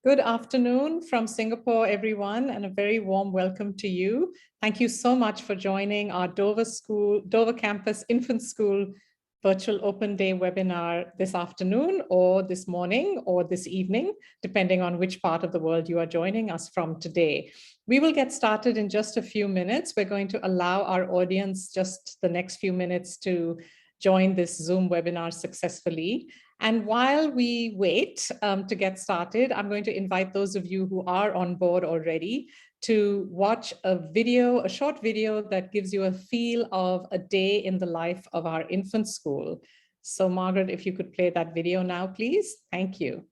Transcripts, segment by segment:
Good afternoon from Singapore, everyone, and a very warm welcome to you. Thank you so much for joining our Dover Campus Infant School Virtual Open Day webinar this afternoon or this morning or this evening, depending on which part of the world you are joining us from today. We will get started in just a few minutes. We're going to allow our audience just the next few minutes to join this Zoom webinar successfully. And while we wait to get started, I'm going to invite those of you who are on board already to watch a short video that gives you a feel of a day in the life of our infant school. So Margaret, if you could play that video now, please. Thank you.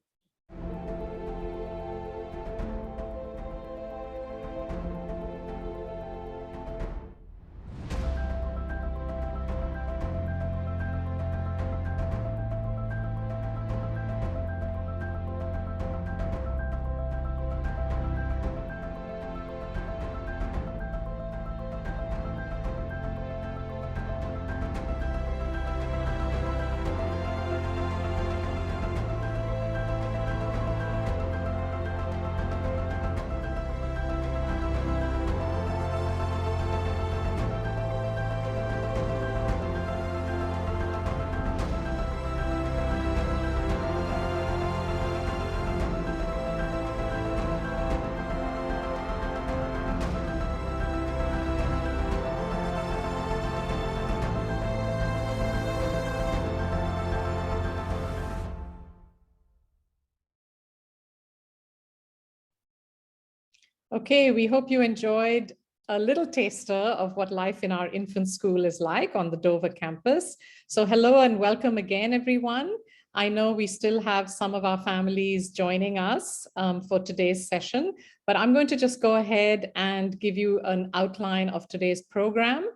Okay, we hope you enjoyed a little taster of what life in our infant school is like on the Dover campus. So hello and welcome again, everyone. I know we still have some of our families joining us for today's session, but I'm going to just go ahead and give you an outline of today's program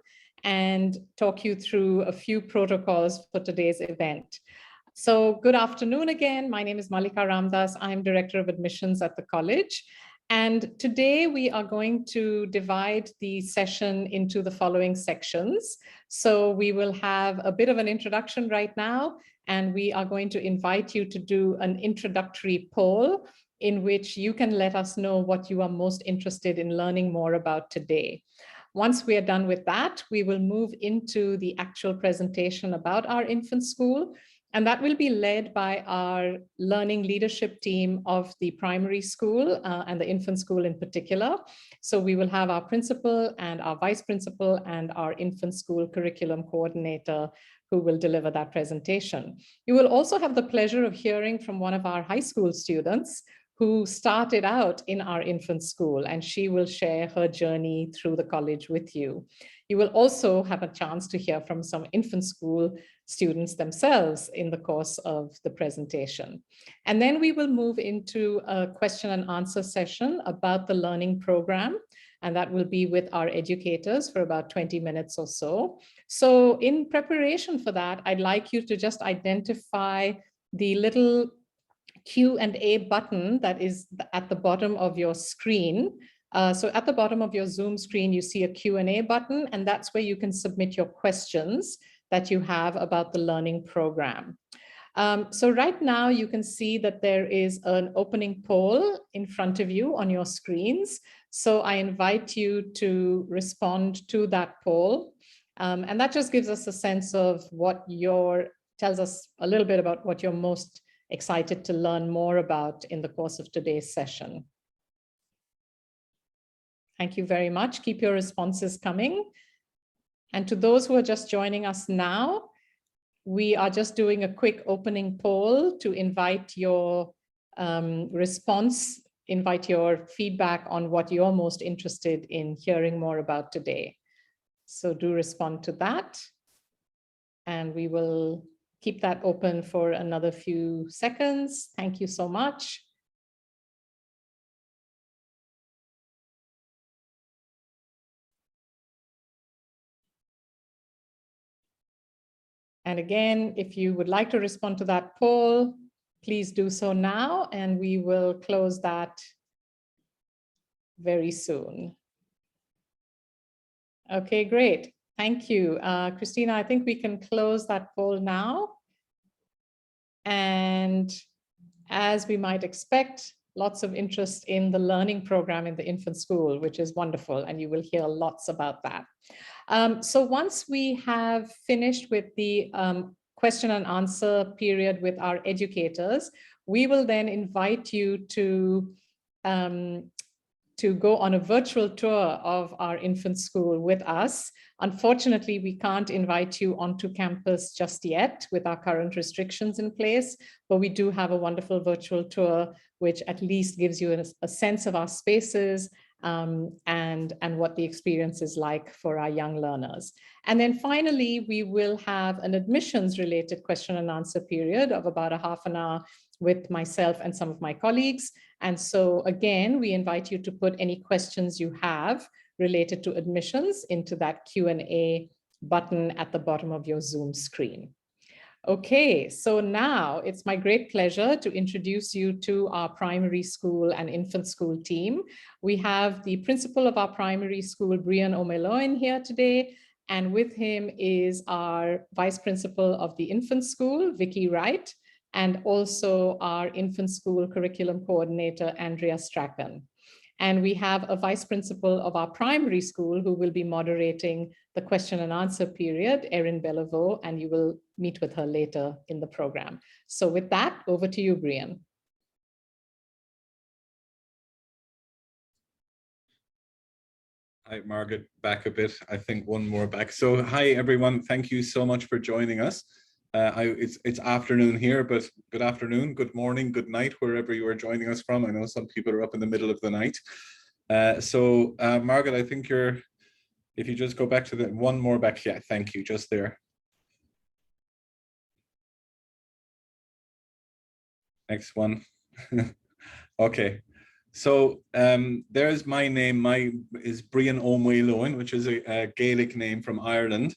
and talk you through a few protocols for today's event. So good afternoon again. My name is Malika Ramdas. I'm Director of Admissions at the college. And today we are going to divide the session into the following sections. So we will have a bit of an introduction right now, and we are going to invite you to do an introductory poll in which you can let us know what you are most interested in learning more about today. Once we are done with that, we will move into the actual presentation about our infant school. And that will be led by our learning leadership team of the primary school and the infant school in particular. So we will have our principal and our vice principal and our infant school curriculum coordinator who will deliver that presentation. You will also have the pleasure of hearing from one of our high school students who started out in our infant school, and she will share her journey through the college with you. You will also have a chance to hear from some infant school students themselves in the course of the presentation. And then we will move into a question and answer session about the learning program, and that will be with our educators for about 20 minutes or so. So in preparation for that, I'd like you to just identify the little Q&A button that is at the bottom of your screen. So at the bottom of your Zoom screen, you see a Q&A button, and that's where you can submit your questions that you have about the learning program. So right now you can see that there is an opening poll in front of you on your screens. So I invite you to respond to that poll. And that just gives us a sense of tells us a little bit about what you're most excited to learn more about in the course of today's session. Thank you very much. Keep your responses coming. And to those who are just joining us now, we are just doing a quick opening poll to invite your response, invite your feedback on what you're most interested in hearing more about today. So do respond to that. And we will keep that open for another few seconds. Thank you so much. And again, if you would like to respond to that poll, please do so now, and we will close that very soon. Okay, great. Thank you. Christina, I think we can close that poll now. And as we might expect, lots of interest in the learning program in the infant school, which is wonderful, and you will hear lots about that. So once we have finished with the question and answer period with our educators, we will then invite you to go on a virtual tour of our infant school with us. Unfortunately, we can't invite you onto campus just yet with our current restrictions in place, but we do have a wonderful virtual tour, which at least gives you a sense of our spaces and what the experience is like for our young learners. And then finally, we will have an admissions related question and answer period of about a half an hour with myself and some of my colleagues. And so again, we invite you to put any questions you have related to admissions into that Q&A button at the bottom of your Zoom screen. Okay, so now it's my great pleasure to introduce you to our primary school and infant school team. We have the principal of our primary school, Brian O'Meloin, here today, and with him is our vice principal of the infant school, Vicky Wright, and also our infant school curriculum coordinator, Andrea Strachan. And we have a vice principal of our primary school who will be moderating the question and answer period, Erin Bellevaux, and you will meet with her later in the program. So with that, over to you, Brian. Hi, Margaret, back a bit. I think one more back. So hi, everyone. Thank you so much for joining us. It's afternoon here, but good afternoon, good morning, good night, wherever you are joining us from. I know some people are up in the middle of the night. Margaret, I think if you just go back to the one more back, yeah, thank you, just there. Next one. Okay. So there's my name. Is Brian O'Meloin, which is a Gaelic name from Ireland.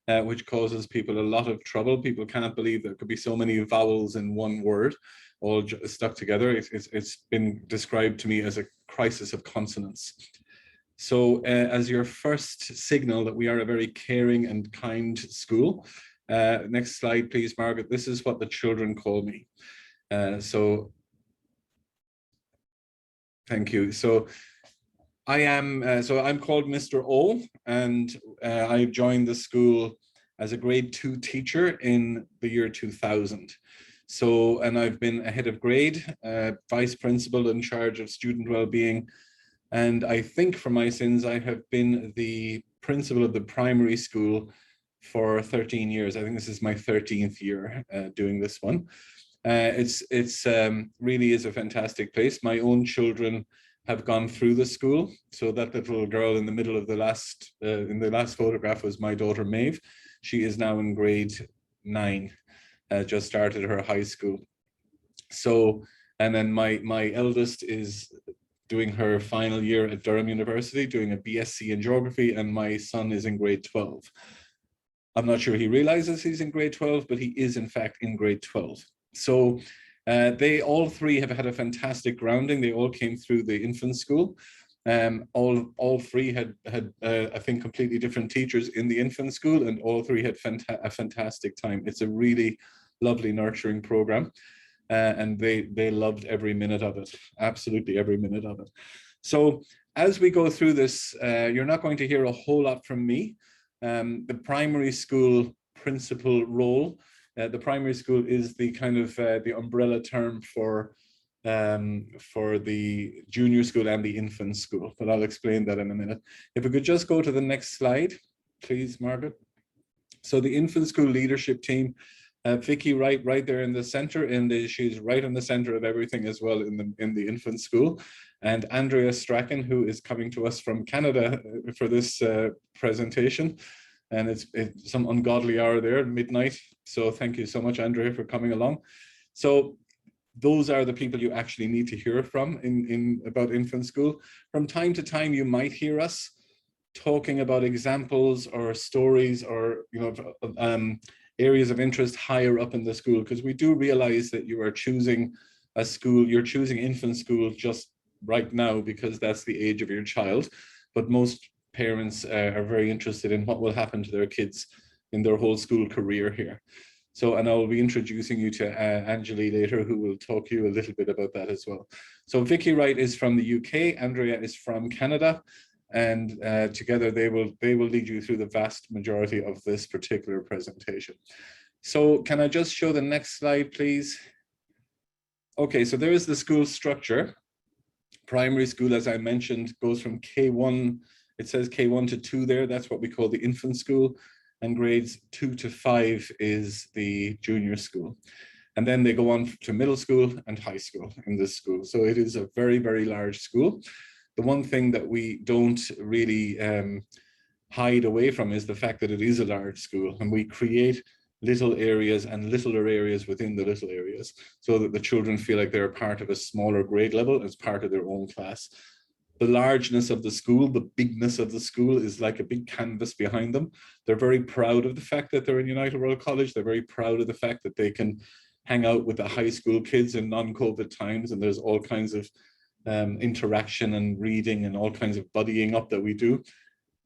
Which causes people a lot of trouble. People can't believe there could be so many vowels in one word, all stuck together. It's been described to me as a crisis of consonants. So as your first signal that we are a very caring and kind school, next slide, please, Margaret. This is what the children call me. Thank you. So I'm called Mr. O, and I joined the school as a grade 2 teacher in the year 2000. So, and I've been a head of grade, vice principal in charge of student well-being. And I think for my sins, I have been the principal of the primary school for 13 years. I think this is my 13th year doing this one. It's really is a fantastic place. My own children have gone through the school. So that little girl in the middle of the last photograph was my daughter Maeve. She is now in grade 9, just started her high school. So, and then my eldest is doing her final year at Durham University, doing a BSc in geography, and my son is in grade 12. I'm not sure he realizes he's in grade 12, but he is in fact in grade 12. So they all three have had a fantastic grounding. They all came through the infant school. All three had I think completely different teachers in the infant school, and all three had a fantastic time. It's a really lovely nurturing program, and they loved every minute of it, absolutely every minute of it. So as we go through this, you're not going to hear a whole lot from me. The primary school principal role, the primary school is the kind of the umbrella term for the junior school and the infant school, but I'll explain that in a minute. If we could just go to the next slide, please, Margaret. So the infant school leadership team, Vicky right there in the center, she's right in the center of everything as well in the infant school, and Andrea Strachan, who is coming to us from Canada for this presentation, and it's some ungodly hour there, midnight. So thank you so much, Andrea, for coming along. So those are the people you actually need to hear from about infant school. From time to time, you might hear us talking about examples or stories or areas of interest higher up in the school, because we do realize that you are choosing a school, you're choosing infant school just right now because that's the age of your child. But most parents are very interested in what will happen to their kids in their whole school career here. So, and I'll be introducing you to Anjali later, who will talk to you a little bit about that as well. So Vicky Wright is from the UK, Andrea is from Canada, and together they will lead you through the vast majority of this particular presentation. So can I just show the next slide, please? Okay, so there is the school structure. Primary school, as I mentioned, goes from K1, it says K1 to 2 there, that's what we call the infant school, and grades 2 to 5 is the junior school. And then they go on to middle school and high school in this school. So it is a very, very large school. The one thing that we don't really hide away from is the fact that it is a large school, and we create little areas and littler areas within the little areas so that the children feel like they're part of a smaller grade level as part of their own class. The largeness of the school, the bigness of the school is like a big canvas behind them. They're very proud of the fact that they're in United World College. They're very proud of the fact that they can hang out with the high school kids in non-COVID times, and there's all kinds of interaction and reading and all kinds of buddying up that we do.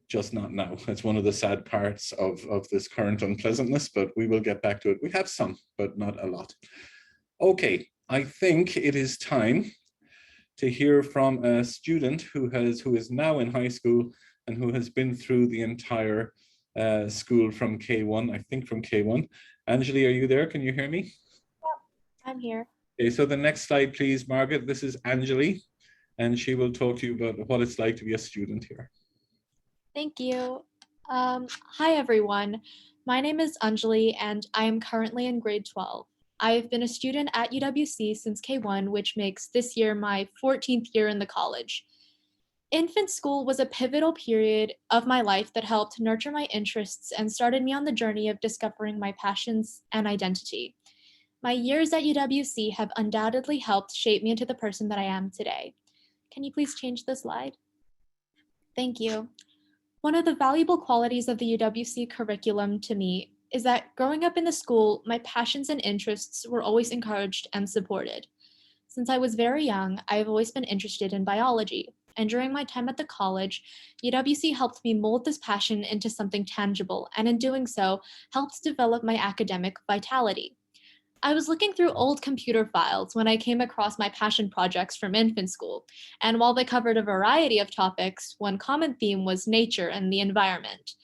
Just not now. It's one of the sad parts of this current unpleasantness, but we will get back to it. We have some, but not a lot. Okay, I think it is time to hear from a student who is now in high school and who has been through the entire school from K1, I think from K1. Anjali, are you there? Can you hear me? Yep, I'm here. Okay, so the next slide, please, Margaret. This is Anjali, and she will talk to you about what it's like to be a student here. Thank you. Hi, everyone. My name is Anjali, and I am currently in grade 12. I've been a student at UWC since K1, which makes this year my 14th year in the college. Infant school was a pivotal period of my life that helped nurture my interests and started me on the journey of discovering my passions and identity. My years at UWC have undoubtedly helped shape me into the person that I am today. Can you please change the slide? Thank you. One of the valuable qualities of the UWC curriculum to me is that growing up in the school, my passions and interests were always encouraged and supported. Since I was very young, I have always been interested in biology, and during my time at the college, UWC helped me mold this passion into something tangible, and in doing so, helped develop my academic vitality. I was looking through old computer files when I came across my passion projects from infant school, and while they covered a variety of topics, one common theme was nature and the environment.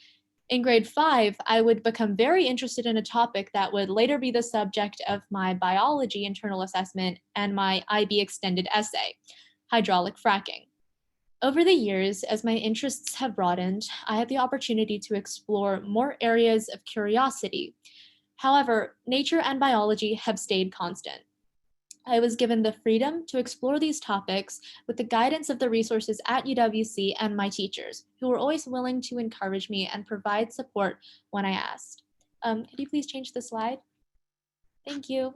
In grade 5, I would become very interested in a topic that would later be the subject of my biology internal assessment and my IB extended essay, hydraulic fracking. Over the years, as my interests have broadened, I had the opportunity to explore more areas of curiosity. However, nature and biology have stayed constant. I was given the freedom to explore these topics with the guidance of the resources at UWC and my teachers, who were always willing to encourage me and provide support when I asked. Could you please change the slide? Thank you.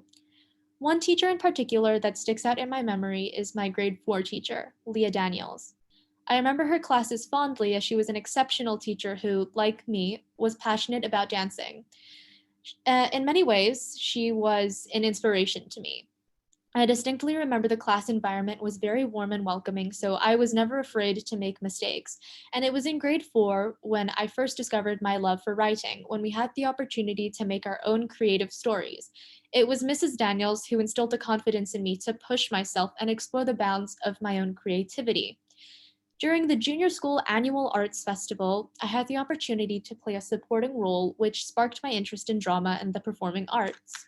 One teacher in particular that sticks out in my memory is my grade 4 teacher, Leah Daniels. I remember her classes fondly as she was an exceptional teacher who, like me, was passionate about dancing. In many ways, she was an inspiration to me. I distinctly remember the class environment was very warm and welcoming, so I was never afraid to make mistakes. And it was in grade 4 when I first discovered my love for writing, when we had the opportunity to make our own creative stories. It was Mrs. Daniels who instilled the confidence in me to push myself and explore the bounds of my own creativity. During the Junior School Annual Arts Festival, I had the opportunity to play a supporting role, which sparked my interest in drama and the performing arts.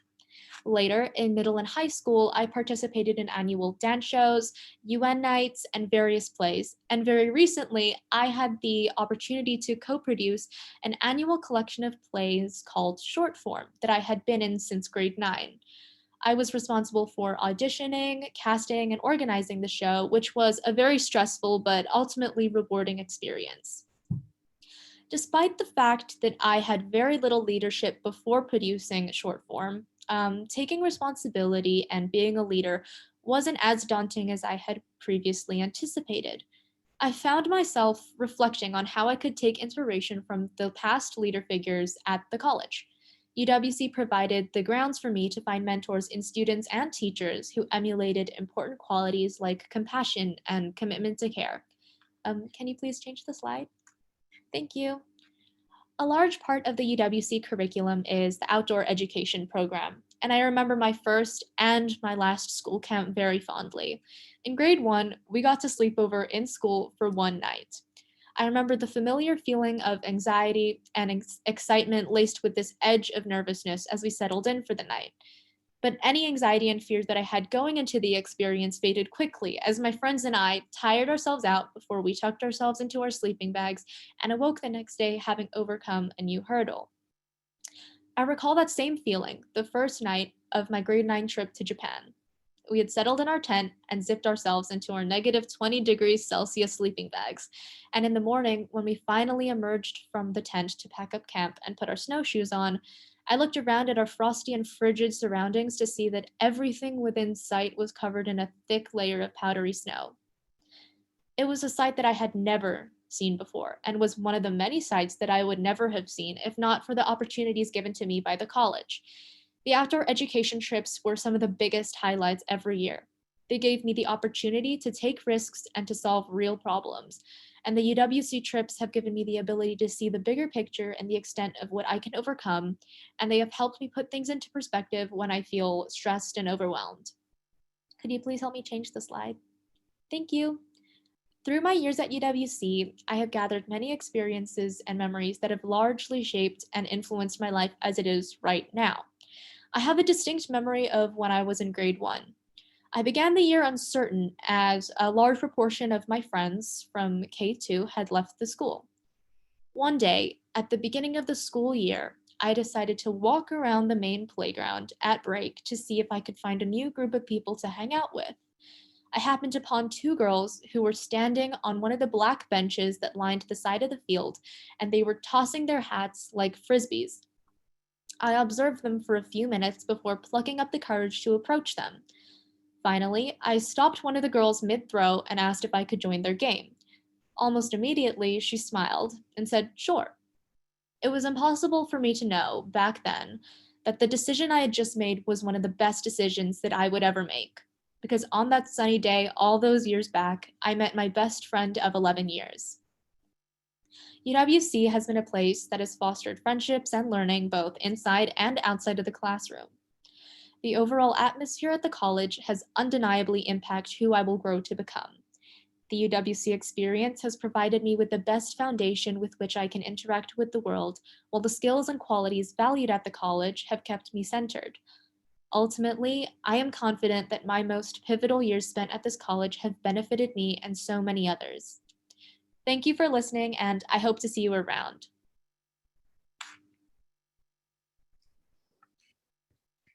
Later, in middle and high school, I participated in annual dance shows, UN nights, and various plays. And very recently, I had the opportunity to co-produce an annual collection of plays called Short Form that I had been in since grade 9. I was responsible for auditioning, casting, and organizing the show, which was a very stressful but ultimately rewarding experience. Despite the fact that I had very little leadership before producing short form, taking responsibility and being a leader wasn't as daunting as I had previously anticipated. I found myself reflecting on how I could take inspiration from the past leader figures at the college. UWC provided the grounds for me to find mentors in students and teachers who emulated important qualities like compassion and commitment to care. Can you please change the slide? Thank you. A large part of the UWC curriculum is the outdoor education program, and I remember my first and my last school camp very fondly. In grade 1, we got to sleep over in school for one night. I remember the familiar feeling of anxiety and excitement laced with this edge of nervousness as we settled in for the night. But any anxiety and fear that I had going into the experience faded quickly as my friends and I tired ourselves out before we tucked ourselves into our sleeping bags and awoke the next day having overcome a new hurdle. I recall that same feeling the first night of my grade 9 trip to Japan. We had settled in our tent and zipped ourselves into our negative 20 degrees Celsius sleeping bags. And in the morning, when we finally emerged from the tent to pack up camp and put our snowshoes on, I looked around at our frosty and frigid surroundings to see that everything within sight was covered in a thick layer of powdery snow. It was a sight that I had never seen before and was one of the many sights that I would never have seen if not for the opportunities given to me by the college. The outdoor education trips were some of the biggest highlights every year. They gave me the opportunity to take risks and to solve real problems. And the UWC trips have given me the ability to see the bigger picture and the extent of what I can overcome, and they have helped me put things into perspective when I feel stressed and overwhelmed. Could you please help me change the slide? Thank you. Through my years at UWC, I have gathered many experiences and memories that have largely shaped and influenced my life as it is right now. I have a distinct memory of when I was in grade 1. I began the year uncertain as a large proportion of my friends from K2 had left the school. One day, at the beginning of the school year, I decided to walk around the main playground at break to see if I could find a new group of people to hang out with. I happened upon two girls who were standing on one of the black benches that lined the side of the field, and they were tossing their hats like frisbees. I observed them for a few minutes before plucking up the courage to approach them. Finally, I stopped one of the girls mid-throw and asked if I could join their game. Almost immediately, she smiled and said, "Sure." It was impossible for me to know, back then, that the decision I had just made was one of the best decisions that I would ever make. Because on that sunny day, all those years back, I met my best friend of 11 years. UWC has been a place that has fostered friendships and learning both inside and outside of the classroom. The overall atmosphere at the college has undeniably impacted who I will grow to become. The UWC experience has provided me with the best foundation with which I can interact with the world, while the skills and qualities valued at the college have kept me centered. Ultimately, I am confident that my most pivotal years spent at this college have benefited me and so many others. Thank you for listening, and I hope to see you around.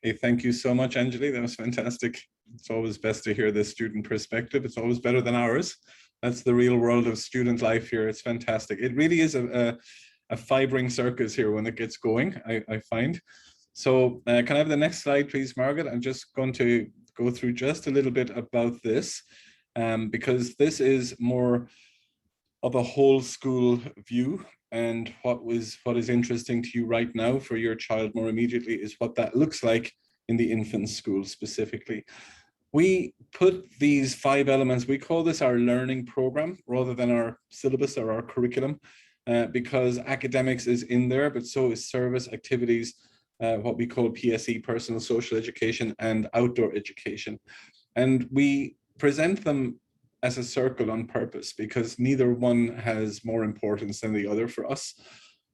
Hey, thank you so much, Anjali. That was fantastic. It's always best to hear the student perspective. It's always better than ours. That's the real world of student life here. It's fantastic. It really is a fibering circus here when it gets going, I find. So can I have the next slide, please, Margaret? I'm just going to go through just a little bit about this because this is more of a whole school view, and what is interesting to you right now for your child more immediately is what that looks like in the infant school specifically. We put these 5 elements, we call this our learning program rather than our syllabus or our curriculum, because academics is in there, but so is service activities, what we call PSE, personal social education, and outdoor education. And we present them as a circle on purpose because neither one has more importance than the other for us.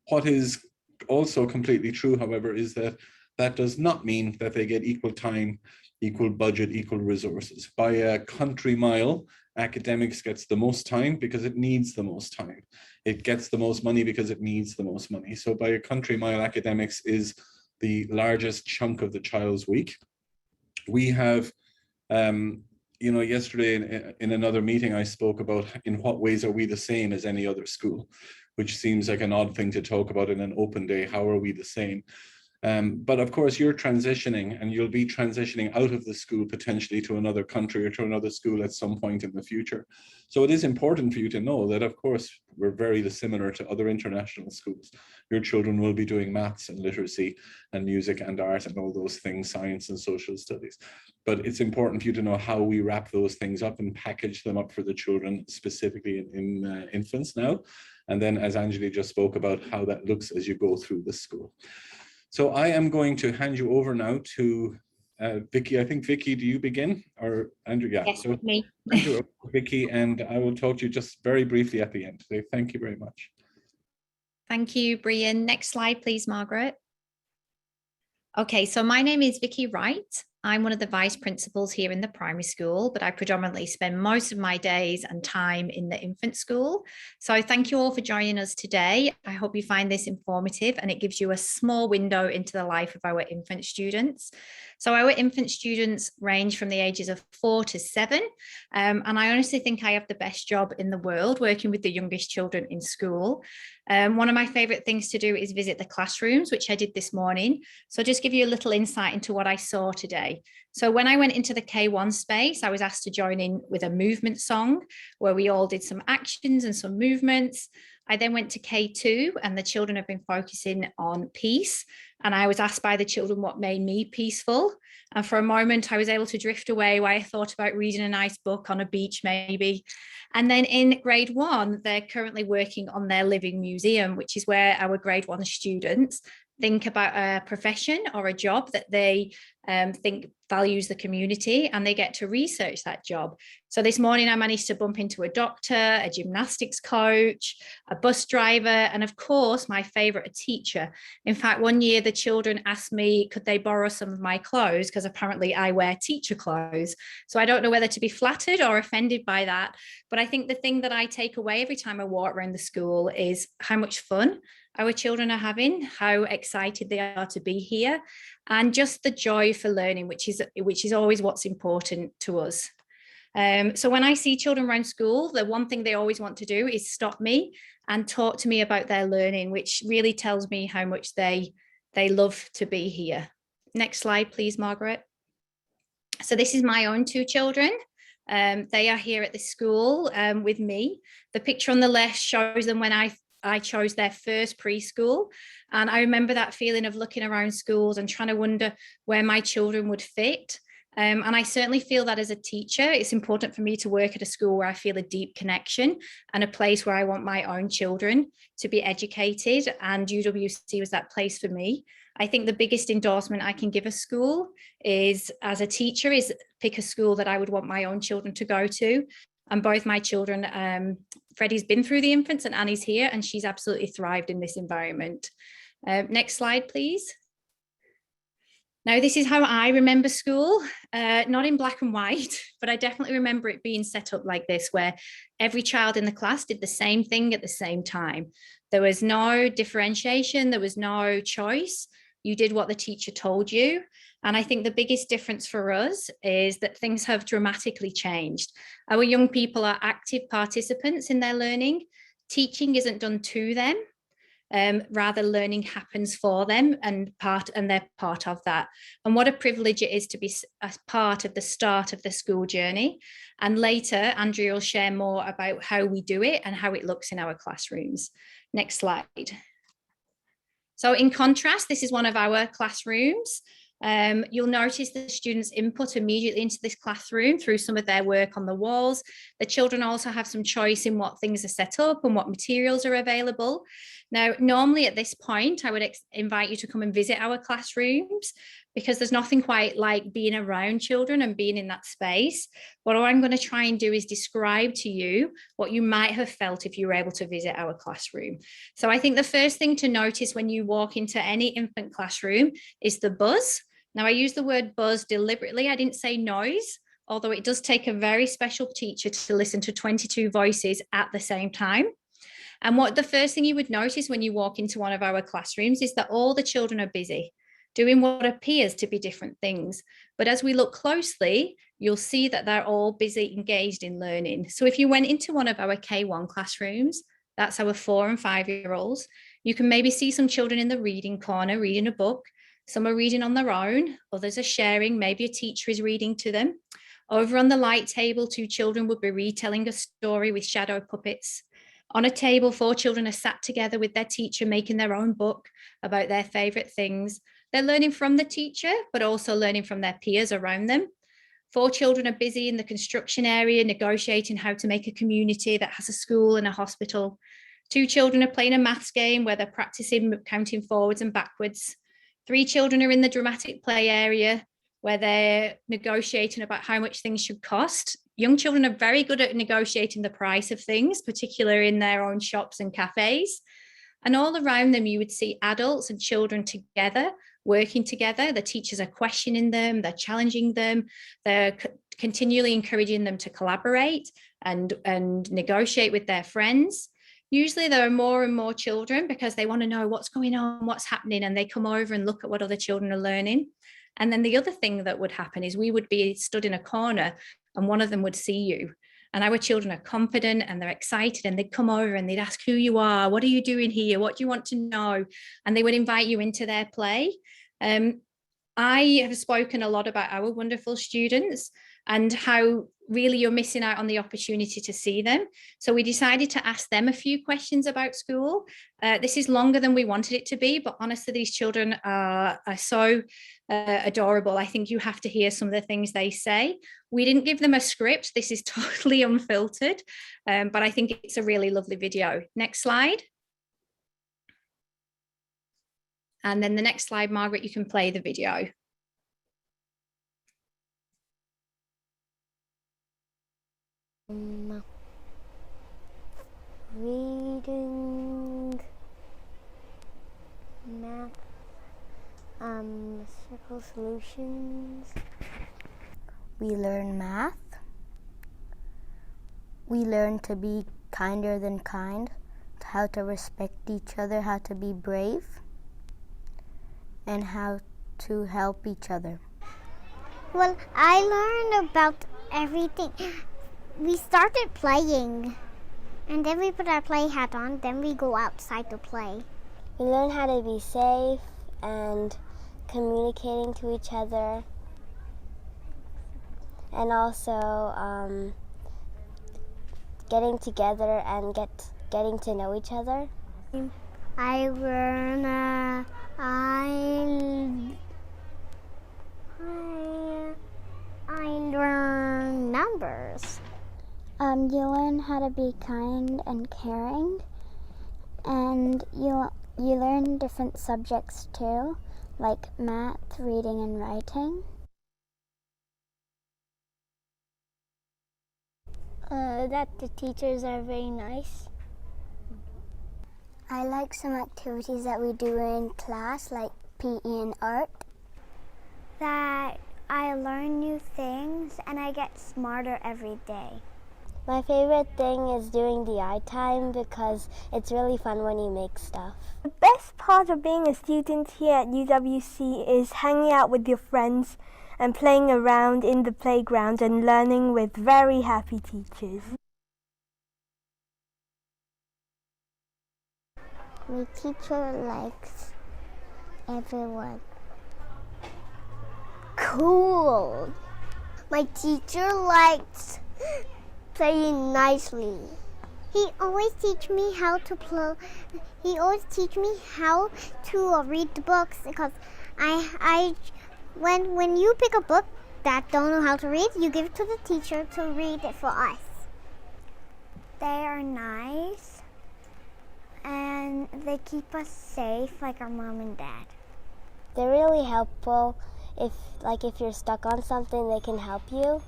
What is also completely true, however, is that that does not mean that they get equal time, equal budget, equal resources. By a country mile, academics gets the most time because it needs the most time. It gets the most money because it needs the most money. So by a country mile, academics is the largest chunk of the child's week. We have yesterday in another meeting, I spoke about in what ways are we the same as any other school, which seems like an odd thing to talk about in an open day. How are we the same? But of course, you're transitioning, and you'll be transitioning out of the school potentially to another country or to another school at some point in the future. So it is important for you to know that, of course, we're very similar to other international schools. Your children will be doing maths and literacy and music and art and all those things, science and social studies. But it's important for you to know how we wrap those things up and package them up for the children, specifically in infants now. And then, as Anjali just spoke about, how that looks as you go through the school. So I am going to hand you over now to Vicky. I think, Vicky, do you begin? Or Andrew? Yeah, yes, so me. hand you over to Vicky, and I will talk to you just very briefly at the end. So thank you very much. Thank you, Brian. Next slide, please, Margaret. Okay, so my name is Vicky Wright. I'm one of the vice principals here in the primary school, but I predominantly spend most of my days and time in the infant school. So thank you all for joining us today. I hope you find this informative and it gives you a small window into the life of our infant students. So our infant students range from the ages of 4 to 7. And I honestly think I have the best job in the world working with the youngest children in school. One of my favorite things to do is visit the classrooms, which I did this morning. So I'll just give you a little insight into what I saw today. So when I went into the K1 space, I was asked to join in with a movement song where we all did some actions and some movements. I then went to K2 and the children have been focusing on peace. And I was asked by the children what made me peaceful. And for a moment, I was able to drift away where I thought about reading a nice book on a beach, maybe. And then in grade 1, they're currently working on their living museum, which is where our grade 1 students think about a profession or a job that they think values the community, and they get to research that job. So this morning I managed to bump into a doctor, a gymnastics coach, a bus driver, and of course my favorite, a teacher. In fact, one year the children asked me, could they borrow some of my clothes, because apparently I wear teacher clothes. So I don't know whether to be flattered or offended by that, but I think the thing that I take away every time I walk around the school is how much fun our children are having, how excited they are to be here, and just the joy for learning, which is always what's important to us. So when I see children around school, the one thing they always want to do is stop me and talk to me about their learning, which really tells me how much they love to be here. Next slide, please, Margaret. So this is my own 2 children. They are here at this school with me. The picture on the left shows them when I chose their first preschool. And I remember that feeling of looking around schools and trying to wonder where my children would fit. And I certainly feel that as a teacher, it's important for me to work at a school where I feel a deep connection and a place where I want my own children to be educated. And UWC was that place for me. I think the biggest endorsement I can give a school is, as a teacher, is pick a school that I would want my own children to go to. And both my children, Freddie's been through the infants and Annie's here, and she's absolutely thrived in this environment. Next slide, please. Now, this is how I remember school, not in black and white, but I definitely remember it being set up like this, where every child in the class did the same thing at the same time. There was no differentiation, there was no choice. You did what the teacher told you. And I think the biggest difference for us is that things have dramatically changed. Our young people are active participants in their learning. Teaching isn't done to them. Rather, learning happens for them, and they're part of that. And what a privilege it is to be a part of the start of the school journey. And later, Andrea will share more about how we do it and how it looks in our classrooms. Next slide. So in contrast, this is one of our classrooms. You'll notice the students input immediately into this classroom through some of their work on the walls. The children also have some choice in what things are set up and what materials are available. Now, normally at this point, I would invite you to come and visit our classrooms, because there's nothing quite like being around children and being in that space. What I'm going to try and do is describe to you what you might have felt if you were able to visit our classroom. So I think the first thing to notice when you walk into any infant classroom is the buzz. Now, I use the word buzz deliberately. I didn't say noise, although it does take a very special teacher to listen to 22 voices at the same time. And what the first thing you would notice when you walk into one of our classrooms is that all the children are busy, doing what appears to be different things. But as we look closely, you'll see that they're all busy, engaged in learning. So if you went into one of our K1 classrooms, that's our 4 and 5-year-olds, you can maybe see some children in the reading corner reading a book. Some are reading on their own, others are sharing, maybe a teacher is reading to them. Over on the light table, 2 children would be retelling a story with shadow puppets. On a table, 4 children are sat together with their teacher, making their own book about their favorite things. They're learning from the teacher, but also learning from their peers around them. 4 children are busy in the construction area, negotiating how to make a community that has a school and a hospital. 2 children are playing a maths game where they're practicing counting forwards and backwards. 3 children are in the dramatic play area where they're negotiating about how much things should cost. Young children are very good at negotiating the price of things, particularly in their own shops and cafes. And all around them, you would see adults and children together, working together. The teachers are questioning them, they're challenging them, they're continually encouraging them to collaborate and negotiate with their friends. Usually there are more and more children because they want to know what's going on, what's happening, and they come over and look at what other children are learning. And then the other thing that would happen is we would be stood in a corner and one of them would see you. And our children are confident and they're excited and they'd come over and they'd ask who you are, what are you doing here, what do you want to know? And they would invite you into their play. I have spoken a lot about our wonderful students and how really you're missing out on the opportunity to see them. So we decided to ask them a few questions about school. This is longer than we wanted it to be, but honestly, these children are so adorable. I think you have to hear some of the things they say. We didn't give them a script. This is totally unfiltered, but I think it's a really lovely video. Next slide. And then the next slide, Margaret, you can play the video. Reading, math, circle solutions. We learn math. We learn to be kinder than kind, how to respect each other, how to be brave, and how to help each other. Well, I learned about everything. We started playing, and then we put our play hat on, then we go outside to play. We learn how to be safe and communicating to each other, and also getting together and getting to know each other. I learn I learn numbers. You learn how to be kind and caring, and you learn different subjects too, like math, reading, and writing. That the teachers are very nice. I like some activities that we do in class, like PE and art. That I learn new things and I get smarter every day. My favorite thing is doing the eye time because it's really fun when you make stuff. The best part of being a student here at UWC is hanging out with your friends and playing around in the playground and learning with very happy teachers. My teacher likes everyone. Cool. My teacher likes playing nicely. He always teach me how to play. He always teach me how to read the books because when you pick a book that don't know how to read, you give it to the teacher to read it for us. They are nice and they keep us safe like our mom and dad. They're really helpful. If you're stuck on something, they can help you.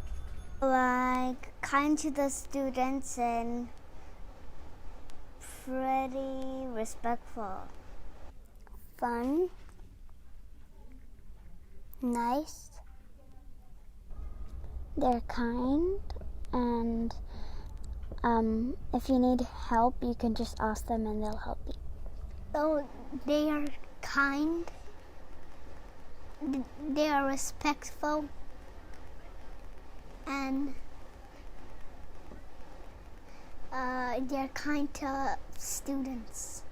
Like kind to the students and pretty respectful. Fun. Nice. They're kind, and if you need help, you can just ask them and they'll help you. So they are kind. They are respectful, and they're kind to students.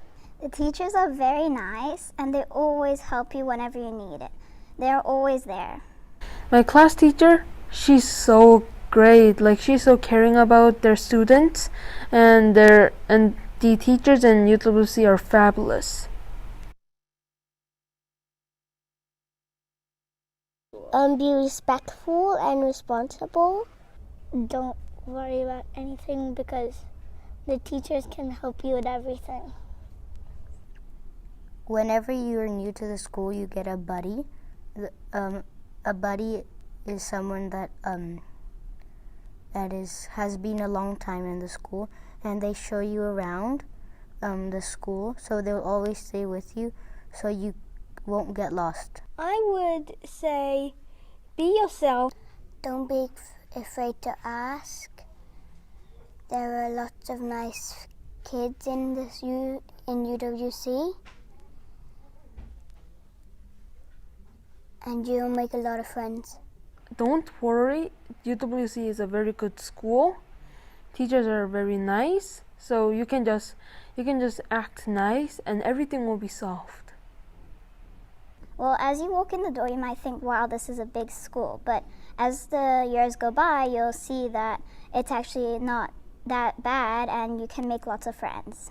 The teachers are very nice and they always help you whenever you need it. They're always there. My class teacher, she's so great. Like, she's so caring about their students, and the teachers in UWC are fabulous. Be respectful and responsible. Don't worry about anything because The teachers can help you with everything. Whenever you're new to the school, you get a buddy. A buddy is someone that has been a long time in the school, and they show you around the school, so they'll always stay with you, so you won't get lost. I would say be yourself. Don't be afraid to ask. There are lots of nice kids in UWC, and you'll make a lot of friends. Don't worry, UWC is a very good school. Teachers are very nice, so you can just act nice and everything will be solved. Well, as you walk in the door, you might think, wow, this is a big school. But as the years go by, you'll see that it's actually not that bad and you can make lots of friends.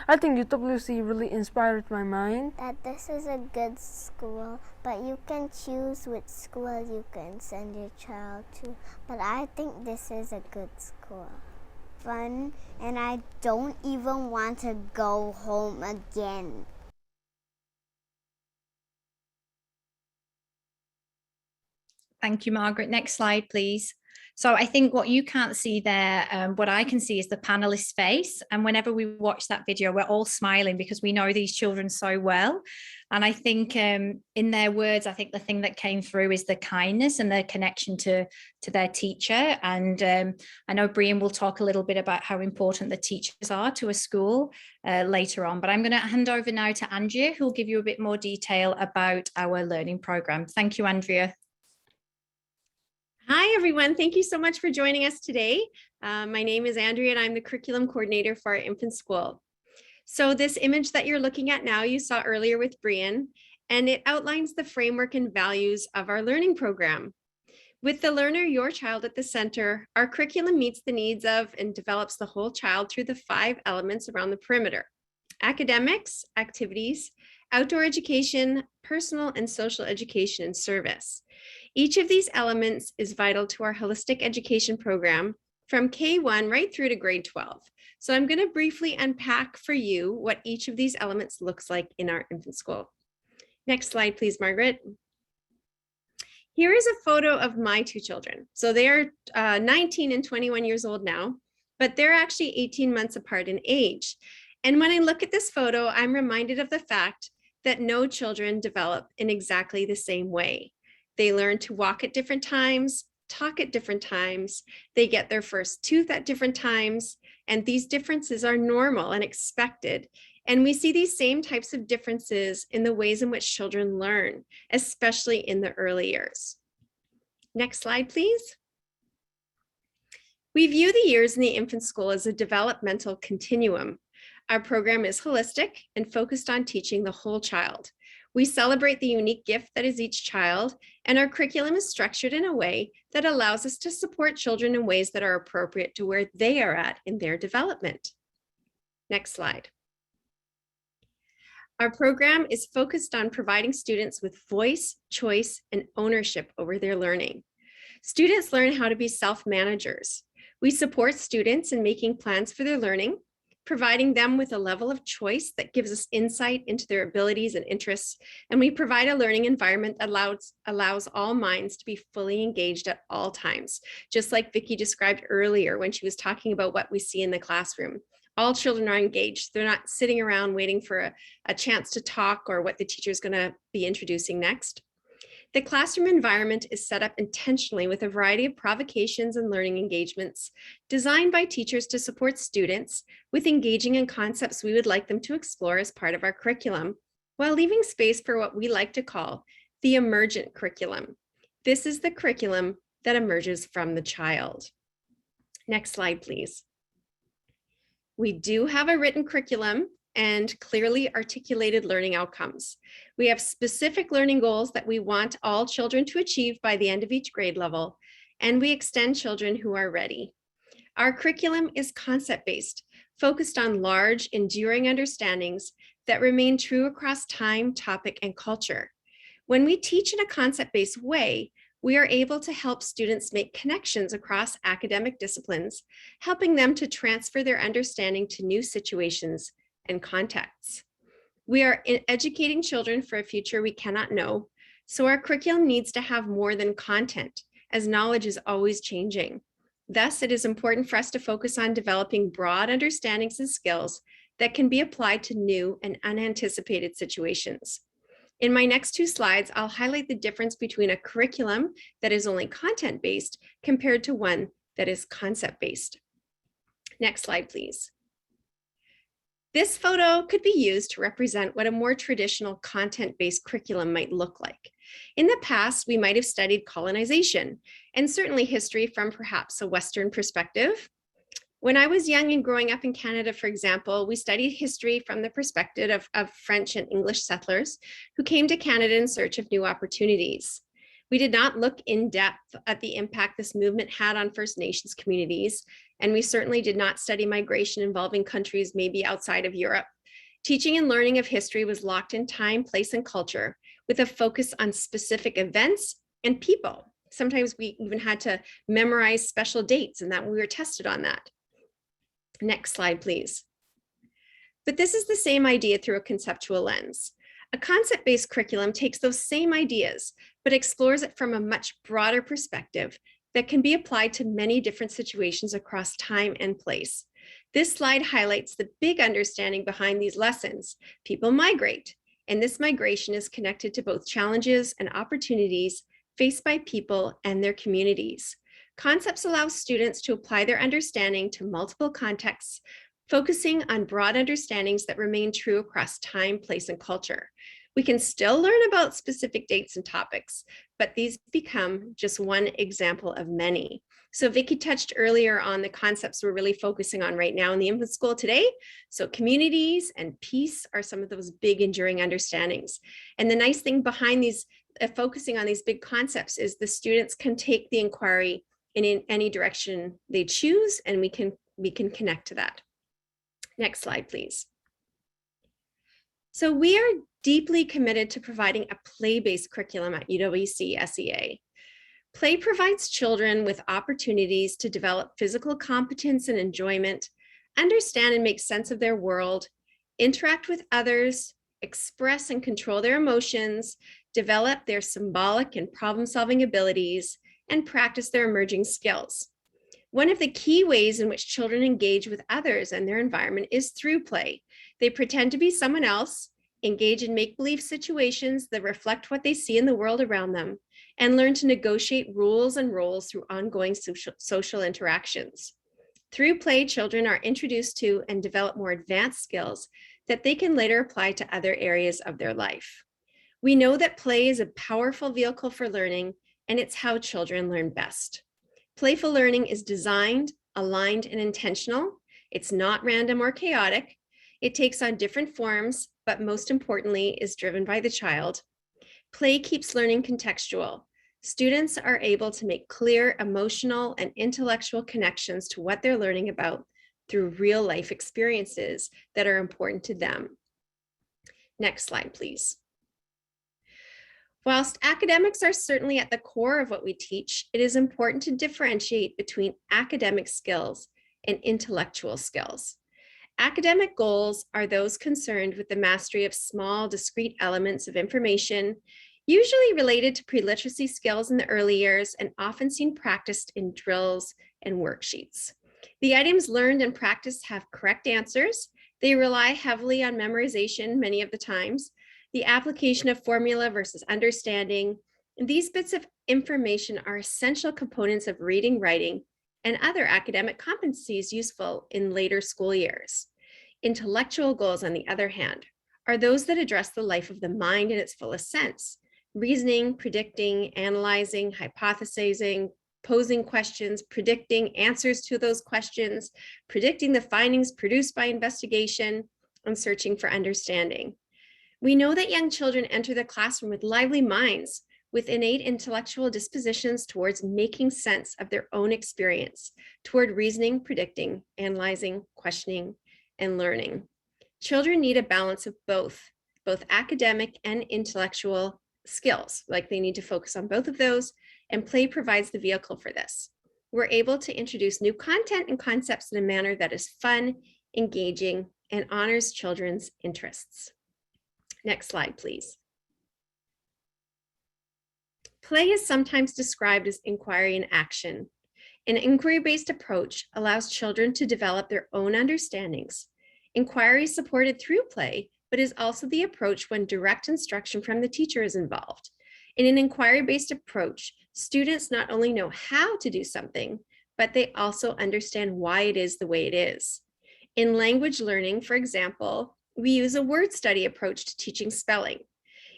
I think UWC really inspired my mind. That this is a good school, but you can choose which school you can send your child to. But I think this is a good school. Fun, and I don't even want to go home again. Thank you, Margaret. Next slide, please. So I think what you can't see there, what I can see is the panelist's face. And whenever we watch that video, we're all smiling because we know these children so well. And I think in their words, I think the thing that came through is the kindness and their connection to their teacher. And I know Brian will talk a little bit about how important the teachers are to a school later on. But I'm going to hand over now to Andrea, who will give you a bit more detail about our learning program. Thank you, Andrea. Hi, everyone. Thank you so much for joining us today. My name is Andrea, and I'm the curriculum coordinator for our infant school. So this image that you're looking at now, you saw earlier with Brian, and it outlines the framework and values of our learning program. With the learner, your child at the center, our curriculum meets the needs of and develops the whole child through the 5 elements around the perimeter: academics, activities, outdoor education, personal and social education, and service. Each of these elements is vital to our holistic education program from K1 right through to grade 12. So I'm going to briefly unpack for you what each of these elements looks like in our infant school. Next slide, please, Margaret. Here is a photo of my 2 children. So they are 19 and 21 years old now, but they're actually 18 months apart in age. And when I look at this photo, I'm reminded of the fact that no children develop in exactly the same way. They learn to walk at different times, talk at different times. They get their first tooth at different times. And these differences are normal and expected. And we see these same types of differences in the ways in which children learn, especially in the early years. Next slide, please. We view the years in the infant school as a developmental continuum. Our program is holistic and focused on teaching the whole child. We celebrate the unique gift that is each child, and our curriculum is structured in a way that allows us to support children in ways that are appropriate to where they are at in their development. Next slide. Our program is focused on providing students with voice, choice, and ownership over their learning. Students learn how to be self-managers. We support students in making plans for their learning, providing them with a level of choice that gives us insight into their abilities and interests. And we provide a learning environment that allows all minds to be fully engaged at all times, just like Vicki described earlier when she was talking about what we see in the classroom. All children are engaged. They're not sitting around waiting for a chance to talk or what the teacher is going to be introducing next. The classroom environment is set up intentionally with a variety of provocations and learning engagements designed by teachers to support students with engaging in concepts we would like them to explore as part of our curriculum, while leaving space for what we like to call the emergent curriculum. This is the curriculum that emerges from the child. Next slide, please. We do have a written curriculum and clearly articulated learning outcomes. We have specific learning goals that we want all children to achieve by the end of each grade level, and we extend children who are ready. Our curriculum is concept-based, focused on large, enduring understandings that remain true across time, topic, and culture. When we teach in a concept-based way, we are able to help students make connections across academic disciplines, helping them to transfer their understanding to new situations and contexts. We are educating children for a future we cannot know, so our curriculum needs to have more than content, as knowledge is always changing. Thus, it is important for us to focus on developing broad understandings and skills that can be applied to new and unanticipated situations. In my next two slides, I'll highlight the difference between a curriculum that is only content-based compared to one that is concept-based. Next slide, please. This photo could be used to represent what a more traditional content-based curriculum might look like. In the past, we might have studied colonization and certainly history from perhaps a Western perspective. When I was young and growing up in Canada, for example, we studied history from the perspective of French and English settlers who came to Canada in search of new opportunities. We did not look in depth at the impact this movement had on First Nations communities, and we certainly did not study migration involving countries maybe outside of Europe. Teaching and learning of history was locked in time, place, and culture with a focus on specific events and people. Sometimes we even had to memorize special dates, and that we were tested on that. Next slide, please. But this is the same idea through a conceptual lens. A concept-based curriculum takes those same ideas, but explores it from a much broader perspective that can be applied to many different situations across time and place. This slide highlights the big understanding behind these lessons. People migrate, and this migration is connected to both challenges and opportunities faced by people and their communities. Concepts allow students to apply their understanding to multiple contexts, focusing on broad understandings that remain true across time, place, and culture. We can still learn about specific dates and topics, but these become just one example of many. So Vicki touched earlier on the concepts we're really focusing on right now in the infant school today. So communities and peace are some of those big enduring understandings. And the nice thing behind these, focusing on these big concepts, is the students can take the inquiry in any direction they choose, and we can connect to that. Next slide, please. So we are deeply committed to providing a play-based curriculum at UWC-SEA. Play provides children with opportunities to develop physical competence and enjoyment, understand and make sense of their world, interact with others, express and control their emotions, develop their symbolic and problem-solving abilities, and practice their emerging skills. One of the key ways in which children engage with others and their environment is through play. They pretend to be someone else, engage in make-believe situations that reflect what they see in the world around them, and learn to negotiate rules and roles through ongoing social interactions. Through play, children are introduced to and develop more advanced skills that they can later apply to other areas of their life. We know that play is a powerful vehicle for learning, and it's how children learn best. Playful learning is designed, aligned, and intentional. It's not random or chaotic. It takes on different forms, but most importantly is driven by the child. Play keeps learning contextual. Students are able to make clear emotional and intellectual connections to what they're learning about through real life experiences that are important to them. Next slide, please. Whilst academics are certainly at the core of what we teach, it is important to differentiate between academic skills and intellectual skills. Academic goals are those concerned with the mastery of small, discrete elements of information, usually related to pre-literacy skills in the early years and often seen practiced in drills and worksheets. The items learned and practiced have correct answers. They rely heavily on memorization many of the times. The application of formula versus understanding. These bits of information are essential components of reading, writing, and other academic competencies useful in later school years. Intellectual goals, on the other hand, are those that address the life of the mind in its fullest sense. Reasoning, predicting, analyzing, hypothesizing, posing questions, predicting answers to those questions, predicting the findings produced by investigation, and searching for understanding. We know that young children enter the classroom with lively minds, with innate intellectual dispositions towards making sense of their own experience, toward reasoning, predicting, analyzing, questioning, and learning. Children need a balance of both academic and intellectual skills, like they need to focus on both of those, and play provides the vehicle for this. We're able to introduce new content and concepts in a manner that is fun, engaging, and honors children's interests. Next slide, please. Play is sometimes described as inquiry in action. An inquiry-based approach allows children to develop their own understandings. Inquiry is supported through play, but is also the approach when direct instruction from the teacher is involved. In an inquiry-based approach, students not only know how to do something, but they also understand why it is the way it is. In language learning, for example, we use a word study approach to teaching spelling.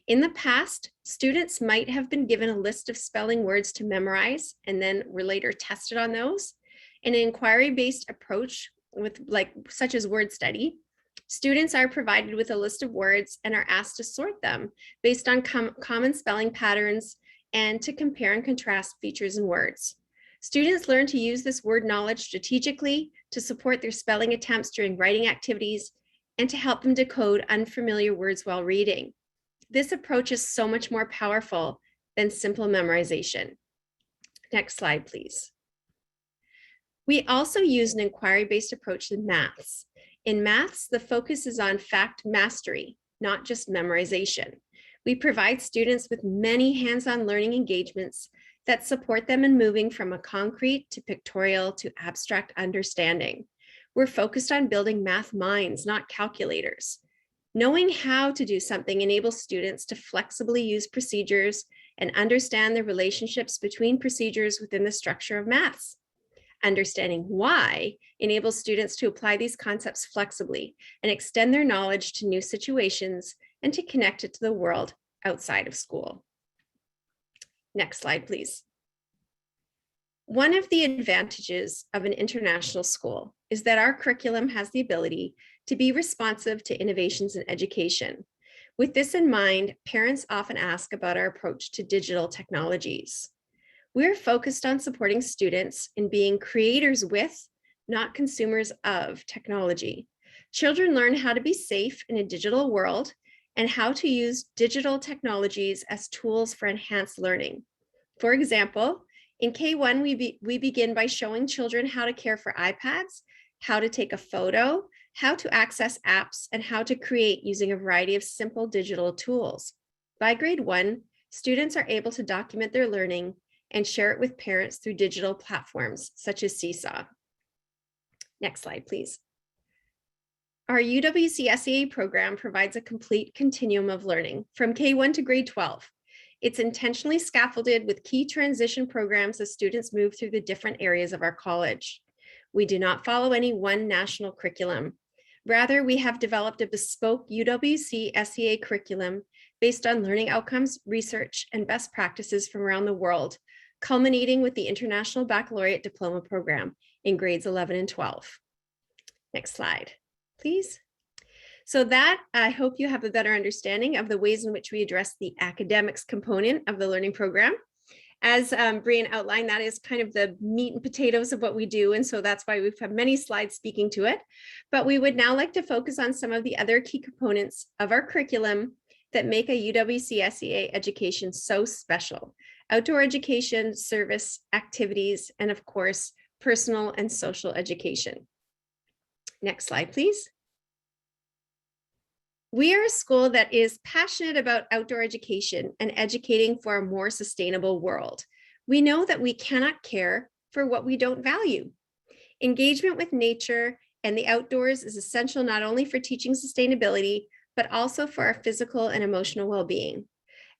In the past, students might have been given a list of spelling words to memorize and then were later tested on those. In an inquiry-based approach such as word study, students are provided with a list of words and are asked to sort them based on common spelling patterns and to compare and contrast features in words. Students learn to use this word knowledge strategically to support their spelling attempts during writing activities and to help them decode unfamiliar words while reading. This approach is so much more powerful than simple memorization. Next slide, please. We also use an inquiry-based approach in maths. In maths, the focus is on fact mastery, not just memorization. We provide students with many hands-on learning engagements that support them in moving from a concrete to pictorial to abstract understanding. We're focused on building math minds, not calculators. Knowing how to do something enables students to flexibly use procedures and understand the relationships between procedures within the structure of maths. Understanding why enables students to apply these concepts flexibly and extend their knowledge to new situations and to connect it to the world outside of school. Next slide, please. One of the advantages of an international school is that our curriculum has the ability to be responsive to innovations in education. With this in mind, parents often ask about our approach to digital technologies. We're focused on supporting students in being creators with, not consumers of, technology. Children learn how to be safe in a digital world and how to use digital technologies as tools for enhanced learning. For example, in K1, we begin by showing children how to care for iPads, how to take a photo, how to access apps, and how to create using a variety of simple digital tools. By grade 1, students are able to document their learning and share it with parents through digital platforms such as Seesaw. Next slide, please. Our Uwcsea program provides a complete continuum of learning from K1 to grade 12. It's intentionally scaffolded with key transition programs as students move through the different areas of our college. We do not follow any one national curriculum. Rather, we have developed a bespoke Uwcsea curriculum based on learning outcomes, research, and best practices from around the world, culminating with the International Baccalaureate Diploma Program in grades 11 and 12. Next slide, please. So that, I hope you have a better understanding of the ways in which we address the academics component of the learning program. As Brian outlined, that is kind of the meat and potatoes of what we do. And so that's why we've had many slides speaking to it. But we would now like to focus on some of the other key components of our curriculum that make a Uwcsea education so special. Outdoor education, service, activities, and of course, personal and social education. Next slide, please. We are a school that is passionate about outdoor education and educating for a more sustainable world. We know that we cannot care for what we don't value. Engagement with nature and the outdoors is essential not only for teaching sustainability, but also for our physical and emotional well-being.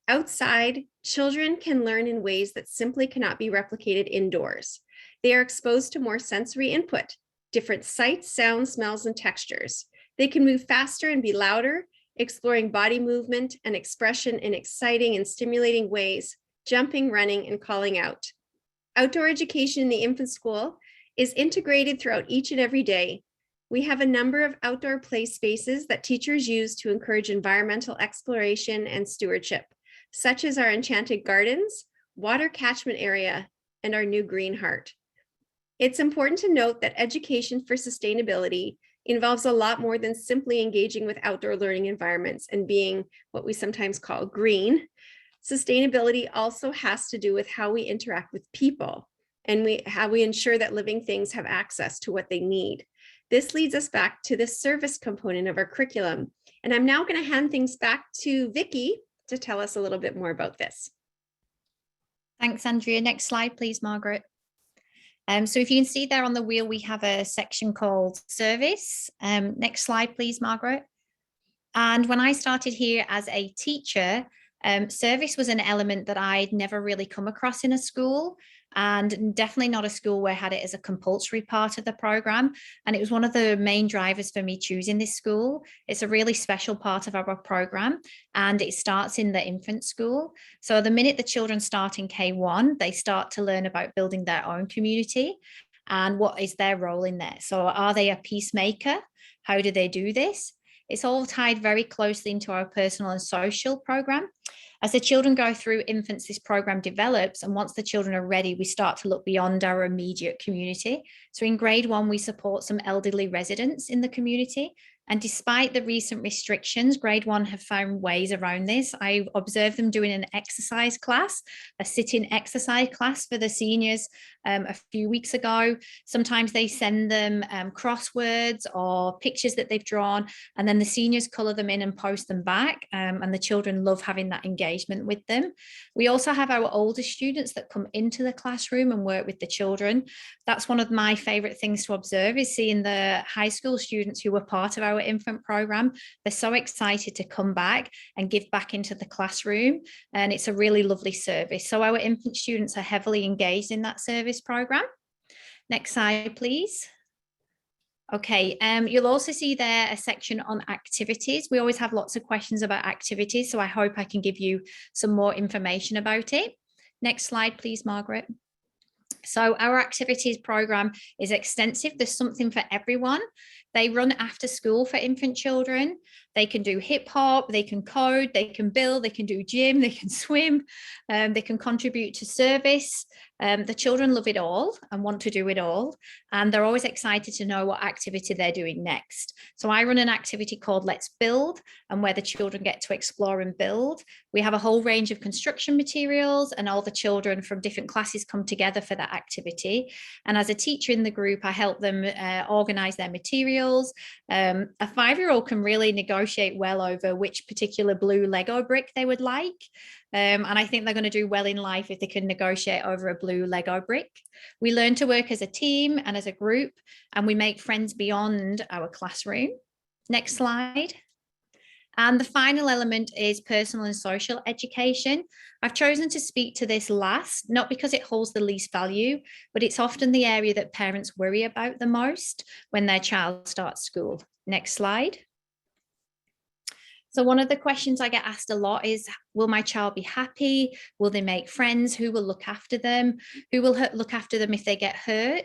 Outside, children can learn in ways that simply cannot be replicated indoors. They are exposed to more sensory input, different sights, sounds, smells, and textures. They can move faster and be louder, exploring body movement and expression in exciting and stimulating ways, jumping, running, and calling out. Outdoor education in the infant school is integrated throughout each and every day. We have a number of outdoor play spaces that teachers use to encourage environmental exploration and stewardship, such as our enchanted gardens, water catchment area, and our new green heart. It's important to note that education for sustainability involves a lot more than simply engaging with outdoor learning environments and being what we sometimes call green. Sustainability also has to do with how we interact with people and how we ensure that living things have access to what they need. This leads us back to the service component of our curriculum. And I'm now going to hand things back to Vicki to tell us a little bit more about this. Thanks, Andrea. Next slide, please, Margaret. So if you can see there on the wheel, we have a section called service. Next slide, please, Margaret. And when I started here as a teacher, service was an element that I'd never really come across in a school, and definitely not a school where I had it as a compulsory part of the program. And it was one of the main drivers for me choosing this school. It's a really special part of our program, and it starts in the infant school. So the minute the children start in K1, they start to learn about building their own community and what is their role in there. So are they a peacemaker? How do they do this? It's all tied very closely into our personal and social program. As the children go through infants, this program develops, and once the children are ready, we start to look beyond our immediate community. So in grade 1, we support some elderly residents in the community. And despite the recent restrictions, grade 1 have found ways around this. I observed them doing an exercise class, a sitting exercise class for the seniors a few weeks ago. Sometimes they send them crosswords or pictures that they've drawn, and then the seniors colour them in and post them back. And the children love having that engagement with them. We also have our older students that come into the classroom and work with the children. That's one of my favourite things to observe, is seeing the high school students who were part of our infant program. They're so excited to come back and give back into the classroom, and it's a really lovely service. So our infant students are heavily engaged in that service program. Next slide, please. Okay, you'll also see there a section on activities. We always have lots of questions about activities, so I hope I can give you some more information about it. Next slide, please, Margaret. So our activities program is extensive. There's something for everyone. They run after school for infant children. They can do hip hop, they can code, they can build, they can do gym, they can swim, they can contribute to service. The children love it all and want to do it all. And they're always excited to know what activity they're doing next. So I run an activity called Let's Build, and where the children get to explore and build. We have a whole range of construction materials, and all the children from different classes come together for that activity. And as a teacher in the group, I help them organize their materials. A 5-year-old can really negotiate well over which particular blue Lego brick they would like. And I think they're going to do well in life if they can negotiate over a blue Lego brick. We learn to work as a team and as a group, and we make friends beyond our classroom. Next slide. And the final element is personal and social education. I've chosen to speak to this last, not because it holds the least value, but it's often the area that parents worry about the most when their child starts school. Next slide. So one of the questions I get asked a lot is, will my child be happy? Will they make friends? Who will look after them? Who will look after them if they get hurt?